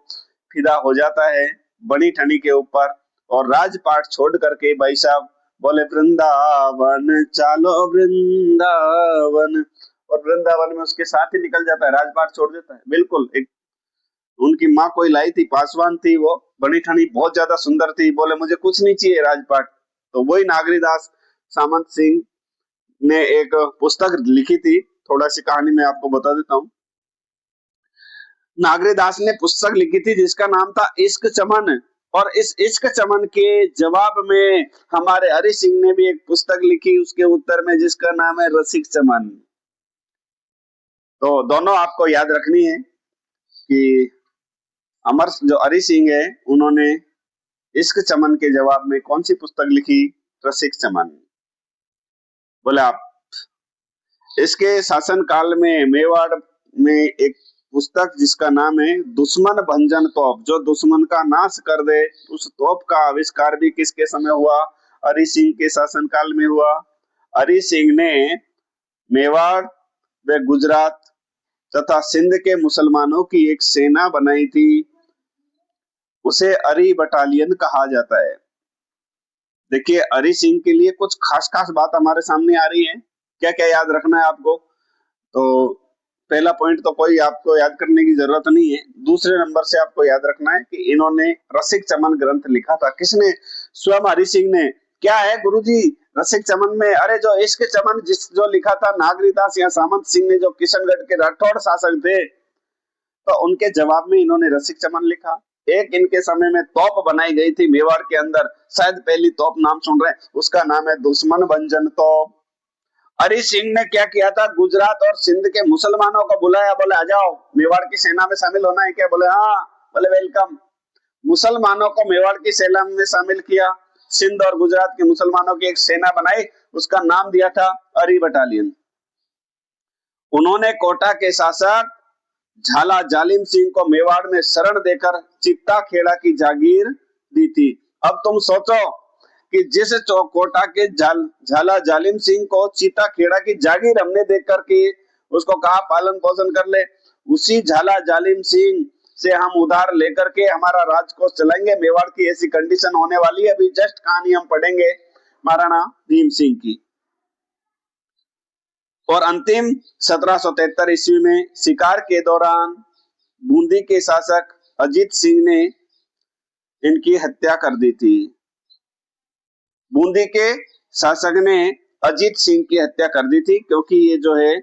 फिदा हो जाता है बनी ठनी के ऊपर और राजपाट छोड़ करके भाई साहब बोले वृंदावन चालो वृंदावन, और वृंदावन में उसके साथ ही निकल जाता है, राजपाट छोड़ देता है। बिल्कुल एक उनकी माँ कोई लाई थी, पासवान थी, वो बनी ठनी बहुत ज्यादा सुंदर थी, बोले मुझे कुछ नहीं चाहिए राजपाट। तो वही नागरीदास सामंत सिंह ने एक पुस्तक लिखी थी, थोड़ा सी कहानी मैं आपको बता देता हूँ। नागरीदास ने पुस्तक लिखी थी जिसका नाम था इश्क चमन, और इस इश्क चमन के जवाब में हमारे हरि सिंह ने भी एक पुस्तक लिखी उसके उत्तर में जिसका नाम है रसिक चमन। तो दोनों आपको याद रखनी है कि अमर जो हरि सिंह है उन्होंने इश्क चमन के जवाब में कौन सी पुस्तक लिखी? रसिक चमन। बोले आप इसके शासन काल में मेवाड़ में एक पुस्तक जिसका नाम है दुश्मन भंजन तोप, जो दुश्मन का नाश कर दे, उस तोप का आविष्कार भी किसके समय हुआ? हरि सिंह के शासन काल में हुआ। हरि सिंह ने मेवाड़ व गुजरात तथा सिंध के मुसलमानों की एक सेना बनाई थी, उसे हरि बटालियन कहा जाता है। देखिए हरि सिंह के लिए कुछ खास खास बात हमारे सामने आ रही है, क्या क्या याद रखना है आपको। तो पहला पॉइंट तो कोई आपको याद करने की जरूरत नहीं है। दूसरे नंबर से आपको याद रखना है कि इन्होंने रसिक चमन ग्रंथ लिखा था। किसने? स्वयं हरि सिंह ने। क्या है गुरुजी रसिक चमन में? अरे जो इश्क चमन जो लिखा था नागरीदास या सामंत सिंह ने, जो किशनगढ़ के राठौड़ शासक थे, तो उनके जवाब में इन्होंने रसिक चमन लिखा। एक इनके समय में तोप बनाई गई थी मेवाड़ के अंदर, शायद पहली तोप नाम सुन रहे हैं, उसका नाम है दुश्मन भंजन तोप। हरि सिंह ने क्या किया था? गुजरात और सिंध के मुसलमानों को बुलाया, बोले आ जाओ मेवाड़ की सेना में शामिल होना है क्या? बोले हाँ। बोले वेलकम। मुसलमानों को मेवाड़ की सेना में शामिल किया, सिंध और गुजरात के मुसलमानों की एक सेना बनाई, उसका नाम दिया था हरि बटालियन। उन्होंने कोटा के शासक झाला जालिम सिंह को मेवाड़ में शरण देकर चित्ता खेड़ा की जागीर दी थी। अब तुम सोचो कि जिस कोटा के झाला जालिम सिंह को चित्ता खेड़ा की जागीर हमने देख करके उसको कहा पालन पोषण कर ले, उसी झाला जालिम सिंह से हम उधार लेकर के हमारा राजकोष चलाएंगे। मेवाड़ की ऐसी कंडीशन होने वाली है। अभी जस्ट कहानी हम पढ़ेंगे महाराणा भीम सिंह की। और अंतिम 1773 ईस्वी में शिकार के दौरान बूंदी के शासक अजीत सिंह ने इनकी हत्या कर दी थी। बूंदी के शासक ने अजीत सिंह की हत्या कर दी थी, क्योंकि ये जो है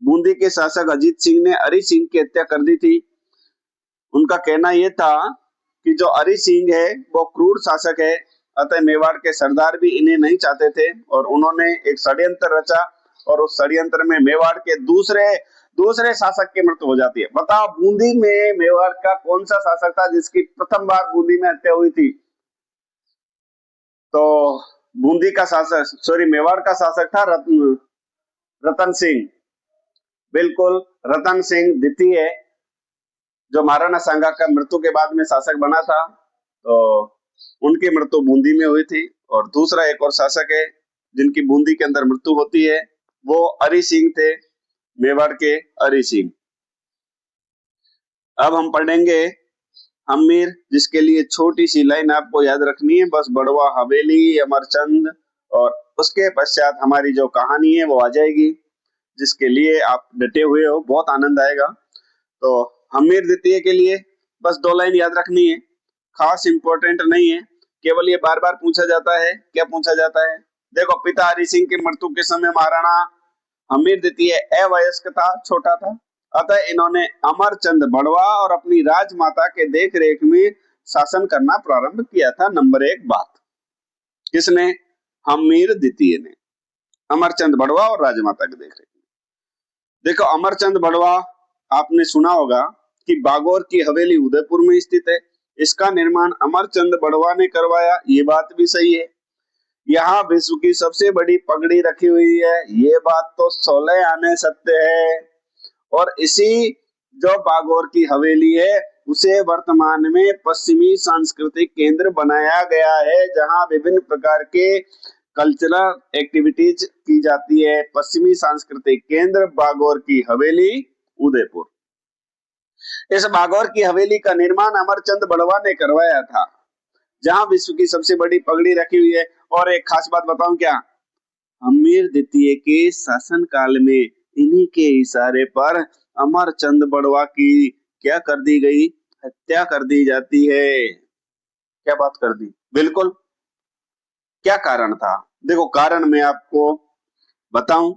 बूंदी के शासक अजीत सिंह ने हरि सिंह की हत्या कर दी थी। उनका कहना यह था कि जो हरि सिंह है वो क्रूर शासक है, अतः मेवाड़ के सरदार भी इन्हें नहीं चाहते थे और उन्होंने एक षड्यंत्र रचा और उस षड्यंत्र में मेवाड़ के दूसरे शासक की मृत्यु हो जाती है। बताओ, बूंदी में मेवाड़ का कौन सा शासक था जिसकी प्रथम बार बूंदी में हत्या हुई थी? तो बूंदी का शासक, सॉरी, मेवाड़ का शासक था रतन सिंह। बिल्कुल, रतन सिंह द्वितीय, जो महाराणा सांगा का मृत्यु के बाद में शासक बना था, तो उनकी मृत्यु बूंदी में हुई थी। और दूसरा एक और शासक है जिनकी बूंदी के अंदर मृत्यु होती है, वो हरि सिंह थे, मेवाड़ के हरि सिंह। अब हम पढ़ेंगे हमीर, जिसके लिए छोटी सी लाइन आपको याद रखनी है बस। बड़वा हवेली, अमरचंद, और उसके पश्चात हमारी जो कहानी है वो आ जाएगी, जिसके लिए आप डटे हुए हो, बहुत आनंद आएगा। तो हमीर द्वितीय के लिए बस 2 लाइन याद रखनी है, खास इंपॉर्टेंट नहीं है, केवल ये बार बार पूछा जाता है। क्या पूछा जाता है? देखो, पिता हरि सिंह की मृत्यु के समय महाराणा हमीर द्वितीय अवयस्क था, छोटा था, अतः इन्होंने अमरचंद बड़वा और अपनी राजमाता के देख रेख में शासन करना प्रारंभ किया था। नंबर 1 बात, किसने? हमीर द्वितीय ने, अमरचंद बड़वा और राजमाता के देख रेख में। देखो, अमरचंद बड़वा आपने सुना होगा कि बागोर की हवेली उदयपुर में स्थित है। इसका निर्माण अमरचंद बड़वा ने करवाया, ये बात भी सही है। यहाँ विश्व की सबसे बड़ी पगड़ी रखी हुई है, ये बात तो 16 आने सत्य है। और इसी जो बागोर की हवेली है उसे वर्तमान में पश्चिमी सांस्कृतिक केंद्र बनाया गया है, जहाँ विभिन्न प्रकार के कल्चरल एक्टिविटीज की जाती है। पश्चिमी सांस्कृतिक केंद्र बागोर की हवेली, उदयपुर। इस बागोर की हवेली का निर्माण अमरचंद बड़वा ने करवाया था, जहां विश्व की सबसे बड़ी पगड़ी रखी हुई है। और एक खास बात बताऊं क्या? हमीर द्वितीय के शासन काल में इन्हीं के इशारे पर अमरचंद बड़वा की क्या कर दी गई? हत्या कर दी जाती है। क्या बात कर दी? बिल्कुल। क्या कारण था? देखो, कारण मैं आपको बताऊं।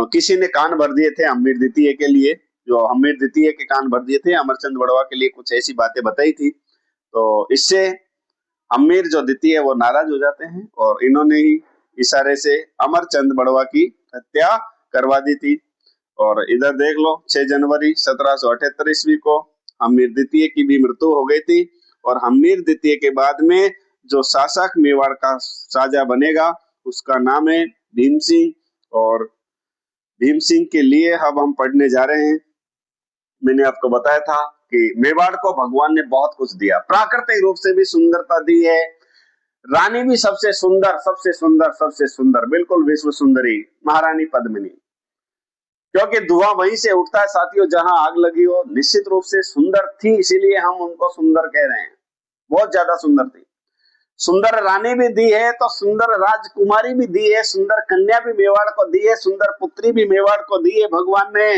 किसी ने कान भर दिए थे हमीर द्वितीय के लिए, जो हमीर द्वितीय के कान भर दिए थे, अमरचंद बड़वा के लिए कुछ ऐसी बातें बताई थी, तो इससे हमीर जो द्वितीय वो नाराज हो जाते हैं और इन्होंने ही इशारे से अमरचंद बड़वा की हत्या करवा दी थी। और इधर देख लो, 6 जनवरी 1778 ईस्वी को हमीर द्वितीय की भी मृत्यु हो गई थी। और हमीर द्वितीय के बाद में जो शासक मेवाड़ का साजा बनेगा उसका नाम है भीम सिंह। और भीम सिंह के लिए अब हम पढ़ने जा रहे हैं। मैंने आपको बताया था कि मेवाड़ को भगवान ने बहुत कुछ दिया, प्राकृतिक रूप से भी सुंदरता दी है, रानी भी सबसे सुंदर, सबसे सुंदर, सबसे सुंदर, बिल्कुल विश्व सुंदरी महारानी पद्मिनी, क्योंकि धुआं वहीं से उठता है साथियों जहां आग लगी हो। निश्चित रूप से सुंदर थी, इसीलिए हम उनको सुंदर कह रहे हैं, बहुत ज्यादा सुंदर थी। सुंदर रानी भी दी है तो सुंदर राजकुमारी भी दी है, सुंदर कन्या भी मेवाड़ को दी है, सुंदर पुत्री भी मेवाड़ को दी है भगवान ने।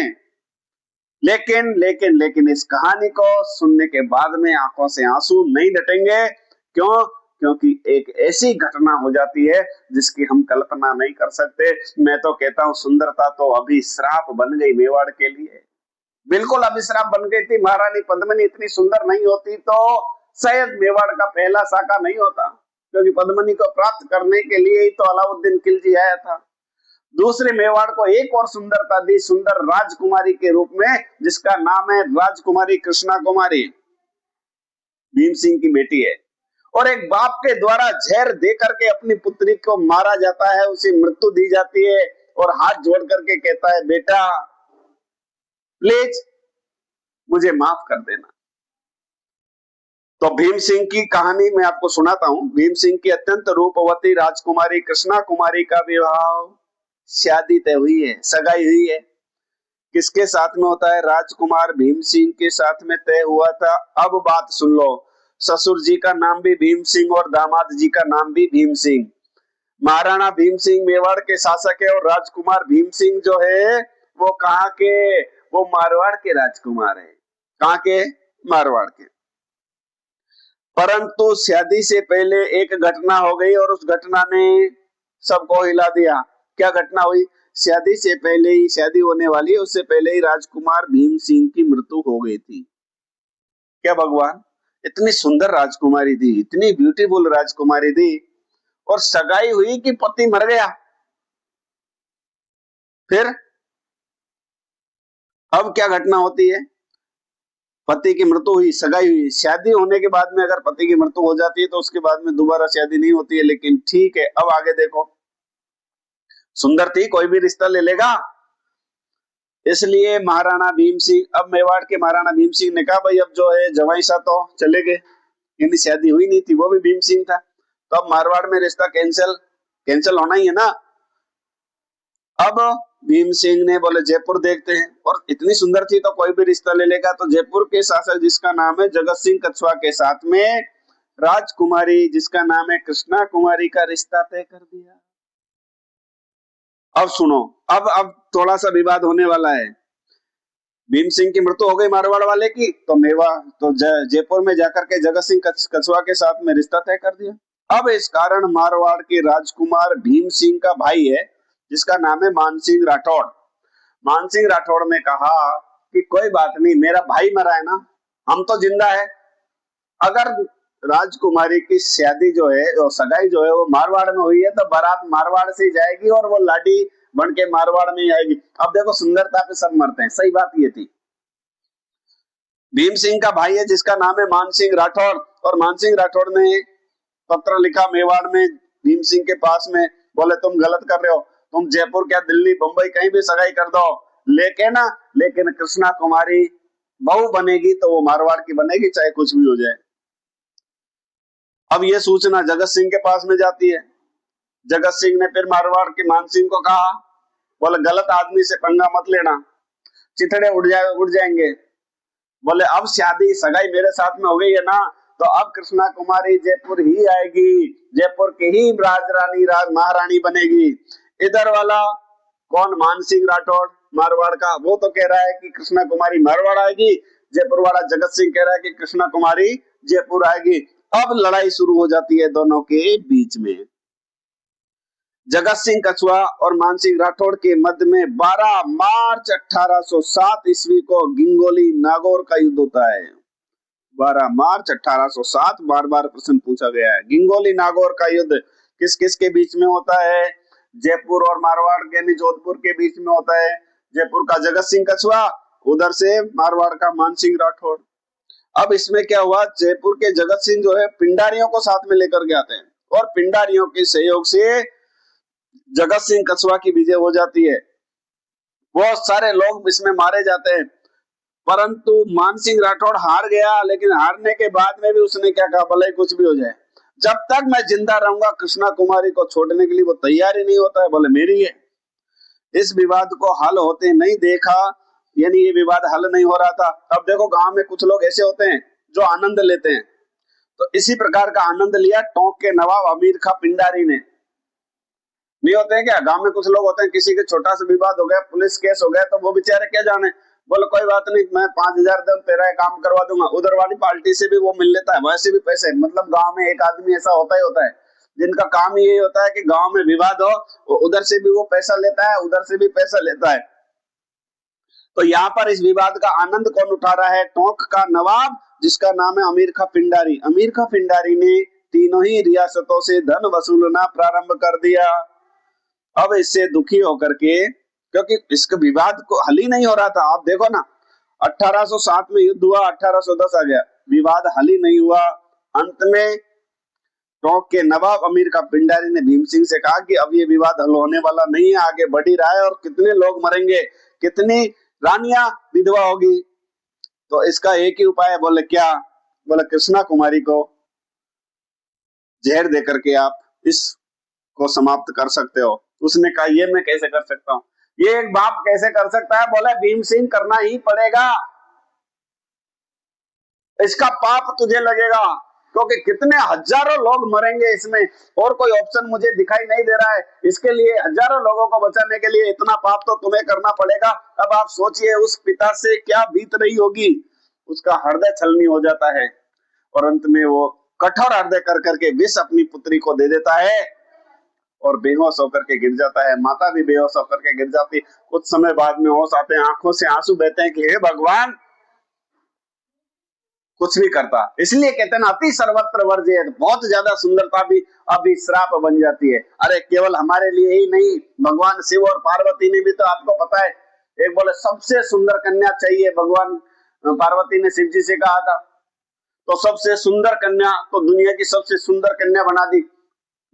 लेकिन लेकिन लेकिन इस कहानी को सुनने के बाद में आंखों से आंसू नहीं डटेंगे। क्यों? क्योंकि एक ऐसी घटना हो जाती है जिसकी हम कल्पना नहीं कर सकते। मैं तो कहता हूं सुंदरता तो अभिश्राप बन गई मेवाड़ के लिए, बिल्कुल अभिश्राप बन गई थी। महारानी पद्मिनी इतनी सुंदर नहीं होती तो शायद मेवाड़ का पहला साका नहीं होता, क्योंकि पद्मिनी को प्राप्त करने के लिए ही तो अलाउद्दीन खिलजी आया था। दूसरे मेवाड़ को एक और सुंदरता दी, सुंदर राजकुमारी के रूप में, जिसका नाम है राजकुमारी कृष्णा कुमारी, भीम सिंह की बेटी है। और एक बाप के द्वारा जहर दे करके अपनी पुत्री को मारा जाता है, उसे मृत्यु दी जाती है और हाथ जोड़ करके कहता है, बेटा प्लीज मुझे माफ कर देना। तो भीम सिंह की कहानी मैं आपको सुनाता हूं। भीम सिंह की अत्यंत रूपवती राजकुमारी कृष्णा कुमारी का विवाह, शादी तय हुई है, सगाई हुई है। किसके साथ में होता है? राजकुमार भीम सिंह के साथ में तय हुआ था। अब बात सुन लो, ससुर जी का नाम भी भीम सिंह और दामाद जी का नाम भी भीम सिंह। महाराणा भीम सिंह मेवाड़ के शासक है और राजकुमार भीम सिंह जो है वो कहाँ के, वो मारवाड़ के राजकुमार है। कहाँ के? मारवाड़ के। परंतु शादी से पहले एक घटना हो गई और उस घटना ने सबको हिला दिया। क्या घटना हुई? शादी से पहले ही, शादी होने वाली है उससे पहले ही राजकुमार भीम सिंह की मृत्यु हो गई थी। क्या भगवान, इतनी सुंदर राजकुमारी थी, इतनी ब्यूटीफुल राजकुमारी थी, और सगाई हुई कि पति मर गया। फिर अब क्या घटना होती है? पति की मृत्यु हुई, सगाई हुई, शादी होने के बाद में अगर पति की मृत्यु हो जाती है तो उसके बाद में दोबारा शादी नहीं होती है। लेकिन ठीक है, अब आगे देखो। सुंदर थी, कोई भी रिश्ता ले लेगा। इसलिए महाराणा भीम सिंह, अब मेवाड़ के महाराणा भीम सिंह ने कहा भाई अब जो है जवाई सा तो चले गए, इनकी शादी हुई नहीं थी, वो भी भीम सिंह था, तो अब मारवाड़ में रिश्ता कैंसिल होना ही है ना। अब भीम सिंह ने बोले जयपुर देखते हैं, और इतनी सुंदर थी तो कोई भी रिश्ता ले लेगा। तो जयपुर के शासक जिसका नाम है जगत सिंह कछुआ के साथ में राजकुमारी जिसका नाम है कृष्णा कुमारी का रिश्ता तय कर दिया। अब सुनो, अब थोड़ा सा विवाद होने वाला है। भीम सिंह की मृत्यु हो गई मारवाड़ वाले की, तो जयपुर में जाकर के जगत सिंह कछुआ के साथ में रिश्ता तय कर दिया। अब इस कारण मारवाड़ के राजकुमार भीम सिंह का भाई है जिसका नाम है मानसिंह राठौड़। मानसिंह राठौड़ ने कहा कि कोई बात नहीं, मेरा भाई मरा है ना, हम तो जिंदा है। अगर राजकुमारी की शादी जो है, सगाई जो है वो मारवाड़ में हुई है तो बारात मारवाड़ से जाएगी और वो लाडी बन के मारवाड़ में आएगी। अब देखो, सुंदरता पे सब मरते हैं, सही बात ये थी। भीम सिंह का भाई है जिसका नाम है मानसिंह राठौड़, और मानसिंह राठौड़ ने पत्र लिखा मेवाड़ में भीम सिंह के पास में, बोले तुम गलत कर रहे हो, तुम जयपुर क्या दिल्ली बंबई कहीं भी सगाई कर दो, लेकिन कृष्णा कुमारी बहू बनेगी तो वो मारवाड़ की बनेगी, चाहे कुछ भी हो जाए। अब ये सूचना जगत सिंह के पास में जाती है। जगत सिंह ने फिर मारवाड़ के मान सिंह को कहा, बोले गलत आदमी से पंगा मत लेना, चिथड़े उड़ जाएंगे। बोले अब शादी सगाई मेरे साथ में हो गई है ना, तो अब कृष्णा कुमारी जयपुर ही आएगी, जयपुर की ही राजरानी महारानी बनेगी। इधर वाला कौन, मानसिंह राठौड़ मारवाड़ का, वो तो कह रहा है कि कृष्णा कुमारी मारवाड़ आएगी, जयपुर वाला जगत सिंह कह रहा है कि कृष्णा कुमारी जयपुर आएगी। अब लड़ाई शुरू हो जाती है दोनों के बीच में। जगत सिंह कछुआ और मानसिंह राठौड़ के मध्य में 12 मार्च 1807 ईस्वी को गिंगोली नागौर का युद्ध होता है। 12 मार्च 1807, बार बार प्रश्न पूछा गया है। गिंगोली नागौर का युद्ध किस किस के बीच में होता है? जयपुर और मारवाड़ यानी जोधपुर के बीच में होता है। जयपुर का जगत सिंह कछुआ, उधर से मारवाड़ का मानसिंह राठौड़। अब इसमें क्या हुआ, जयपुर के जगत सिंह जो है पिंडारियों को साथ में लेकर के आते हैं, और पिंडारियों के सहयोग से जगत सिंह कछुआ की विजय हो जाती है। बहुत सारे लोग इसमें मारे जाते हैं, परंतु मानसिंह राठौड़ हार गया। लेकिन हारने के बाद में भी उसने क्या कहा, भले कुछ भी हो जाए, जब तक मैं जिंदा रहूंगा कृष्णा कुमारी को छोड़ने के लिए वो तैयार ही नहीं होता है, बोले मेरी है। इस विवाद को हल होते नहीं देखा, यानी ये विवाद हल नहीं हो रहा था। अब देखो, गांव में कुछ लोग ऐसे होते हैं जो आनंद लेते हैं, तो इसी प्रकार का आनंद लिया टोंक के नवाब अमीर खां पिंडारी ने। नहीं होते हैं क्या, गांव में कुछ लोग होते हैं, किसी के छोटा सा विवाद हो गया, पुलिस केस हो गया, तो वो बेचारे क्या जाने, बोले कोई बात नहीं, मैं 5,000 दिन तेरा काम करवा दूंगा। उधर वाली पार्टी से भी वो मिल लेता है, वैसे भी पैसे। मतलब गांव में एक आदमी ऐसा होता ही होता है जिनका काम यही होता है कि गांव में विवाद हो, उधर से भी वो पैसा लेता है, उधर से भी पैसा लेता है। तो यहाँ पर इस विवाद का आनंद कौन उठा रहा है? टोंक का नवाब जिसका नाम है अमीर खां पिंडारी। अमीर खां पिंडारी ने तीनों ही रियासतों से धन वसूलना प्रारंभ कर दिया। अब इससे दुखी होकर के, क्योंकि इसके विवाद को हल ही नहीं हो रहा था। आप देखो ना, 1807 में युद्ध हुआ, 1810 आ गया, विवाद हल ही नहीं हुआ। अंत में टोंक के नवाब अमीर खां पिंडारी ने भीम सिंह से कहा कि अब ये विवाद हल होने वाला नहीं है, आगे बढ़ ही रहा है, और कितने लोग मरेंगे, कितनी रानियां विधवा होगी, तो इसका एक ही उपाय है। बोले क्या? बोले कृष्णा कुमारी को जहर देकर के आप इसको समाप्त कर सकते हो। उसने कहा ये मैं कैसे कर सकता हूँ, ये एक बाप कैसे कर सकता है? बोले भीम सिंह करना ही पड़ेगा, इसका पाप तुझे लगेगा। क्योंकि कितने हजारों लोग मरेंगे इसमें, और कोई ऑप्शन मुझे दिखाई नहीं दे रहा है। इसके लिए हजारों लोगों को बचाने के लिए इतना पाप तो तुम्हें करना पड़ेगा। अब आप सोचिए उस पिता से क्या बीत रही होगी, उसका हृदय छलनी हो जाता है और अंत में वो कठोर हृदय कर करके विष अपनी पुत्री को दे देता है और बेहोश होकर के गिर जाता है। माता भी बेहोश होकर के गिर जाती। कुछ समय बाद में होश आते हैं, आंखों से आंसू बहते हैं कि हे भगवान, कुछ भी करता। इसलिए कहते हैं ना, अति सर्वत्र वर्ज्य। बहुत ज्यादा सुंदरता भी अभी श्राप बन जाती है। अरे केवल हमारे लिए ही नहीं, भगवान शिव और पार्वती ने भी तो, आपको पता है, एक बोले सबसे सुंदर कन्या चाहिए, भगवान पार्वती ने शिव जी से कहा था, तो सबसे सुंदर कन्या तो दुनिया की सबसे सुंदर कन्या बना दी,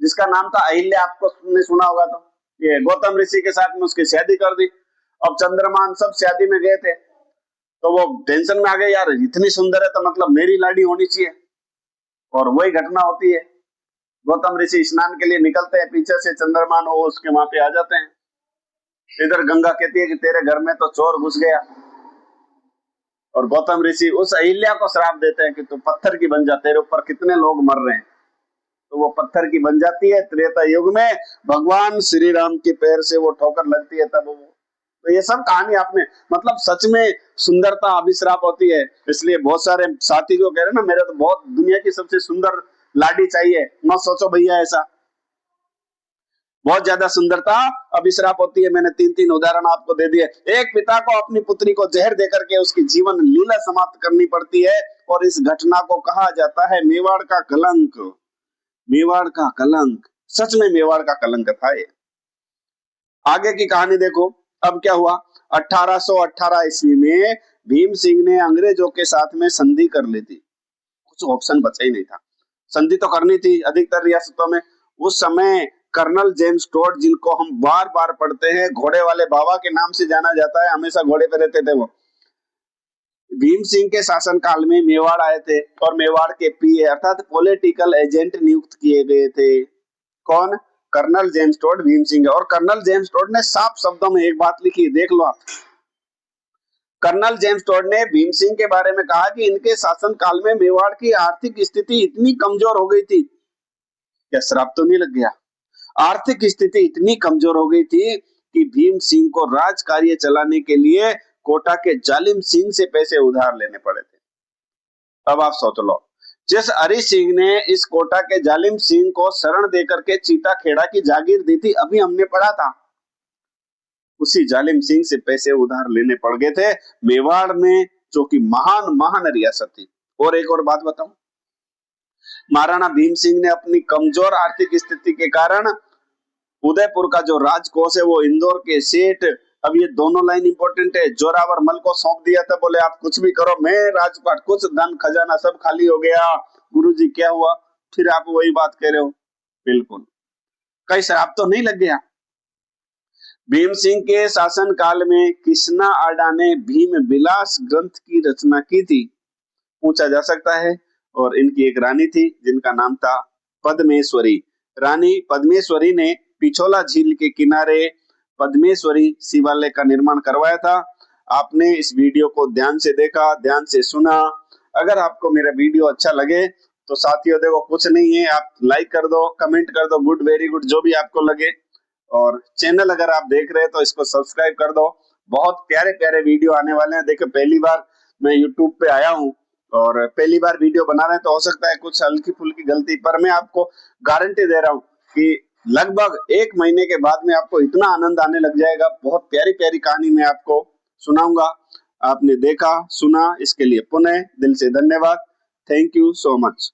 जिसका नाम था अहिल्या। आपको सुना होगा, तो ये गौतम ऋषि के साथ में उसकी शादी कर दी। अब चंद्रमान सब शादी में गए थे, तो वो टेंशन में आ गए, यार इतनी सुंदर है तो मतलब मेरी लाड़ी होनी चाहिए। और वही घटना होती है, गौतम ऋषि स्नान के लिए निकलते हैं, पीछे से चंद्रमान वो उसके वहां पे आ जाते हैं। इधर गंगा कहती है कि तेरे घर में तो चोर घुस गया, और गौतम ऋषि उस अहिल्या को श्राप देते हैं कि तू पत्थर की बन जा, तेरे ऊपर कितने लोग मर रहे हैं। तो वो पत्थर की बन जाती है। त्रेता युग में भगवान श्री राम के पैर से वो ठोकर लगती है, तब वो, तो ये सब कहानी आपने, मतलब सच में सुंदरता अभिश्राप होती है। इसलिए बहुत सारे साथी को कह रहे ना, मेरे तो बहुत दुनिया की सबसे सुंदर लाडी चाहिए, मत सोचो भैया ऐसा, बहुत ज्यादा सुंदरता अभिश्राप होती है। मैंने 3 उदाहरण आपको दे दिए। एक पिता को अपनी पुत्री को जहर देकर के उसकी जीवन लीला समाप्त करनी पड़ती है, और इस घटना को कहा जाता है मेवाड़ का कलंक। मेवाड़ का कलंक, सच में मेवाड़ का कलंक था ये। आगे की कहानी देखो, अब क्या हुआ। 1818 ईस्वी में भीम सिंह ने अंग्रेजों के साथ में संधि कर ली थी। कुछ ऑप्शन बचा ही नहीं था, संधि तो करनी थी अधिकतर रियासतों में। उस समय कर्नल जेम्स टोड, जिनको हम बार बार पढ़ते हैं, घोड़े वाले बाबा के नाम से जाना जाता है, हमेशा घोड़े पे रहते थे वो, भीम सिंह के शासनकाल में मेवाड़ आए थे और मेवाड़ के पीए अर्थात पॉलिटिकल एजेंट नियुक्त किए गए थे। कौन? Colonel James Tod Bhim Singh. और कर्नल जेम्स टोड ने साफ शब्दों में एक बात लिखी, देख लो आप। कर्नल जेम्स टोड ने भीम सिंह के बारे में कहा कि इनके शासन काल में मेवाड़ की आर्थिक स्थिति इतनी कमजोर हो गई थी, क्या श्राप तो नहीं लग गया? आर्थिक स्थिति इतनी कमजोर हो गई थी कि भीम सिंह को राज कार्य चलाने के लिए कोटा के जालिम सिंह से पैसे उधार लेने पड़े थे। अब आप सोच लो, जिस हरि सिंह ने इस कोटा के जालिम सिंह को शरण देकर के चीता खेड़ा की जागीर दी थी, अभी हमने पढ़ा था, उसी जालिम सिंह से पैसे उधार लेने पड़ गए थे मेवाड़ में, जो कि महान रियासत थी। और एक और बात बताऊं, महाराणा भीम सिंह ने अपनी कमजोर आर्थिक स्थिति के कारण उदयपुर का जो राजकोष है वो इंदौर के सेठ, अब ये दोनों लाइन इंपॉर्टेंट है, जोरावर मल को सौंप दिया था। बोले आप कुछ भी करो, मैं राजपाट, कुछ धन खजाना सब खाली हो गया। गुरुजी क्या हुआ? फिर आप वही बात कह रहे हो, बिल्कुल, कहीं श्राप तो नहीं लग गया? भीम सिंह के शासन काल में कृष्णा आडा ने भीम विलास ग्रंथ की रचना की थी, पूछा जा सकता है। और इनकी एक रानी थी जिनका नाम था पद्मेश्वरी। रानी पद्मेश्वरी ने पिछोला झील के किनारे पद्मेश्वरी शिवालय का निर्माण करवाया था। आपने इस वीडियो को ध्यान से देखा, ध्यान से सुना। अगर आपको मेरा वीडियो अच्छा लगे तो साथियों देखो, कुछ नहीं है, आप लाइक कर दो, कमेंट कर दो, गुड, वेरी गुड, जो भी आपको लगे। और चैनल अगर आप देख रहे हैं तो इसको सब्सक्राइब कर दो, बहुत प्यारे प्यारे वीडियो आने वाले हैं। देखो, पहली बार मैं यूट्यूब पे आया हूँ और पहली बार वीडियो बना रहे हैं, तो हो सकता है कुछ हल्की फुल्की गलती, पर मैं आपको गारंटी दे रहा हूँ कि लगभग 1 महीने के बाद में आपको इतना आनंद आने लग जाएगा। बहुत प्यारी प्यारी कहानी मैं आपको सुनाऊंगा। आपने देखा, सुना, इसके लिए पुनः दिल से धन्यवाद। Thank you so much.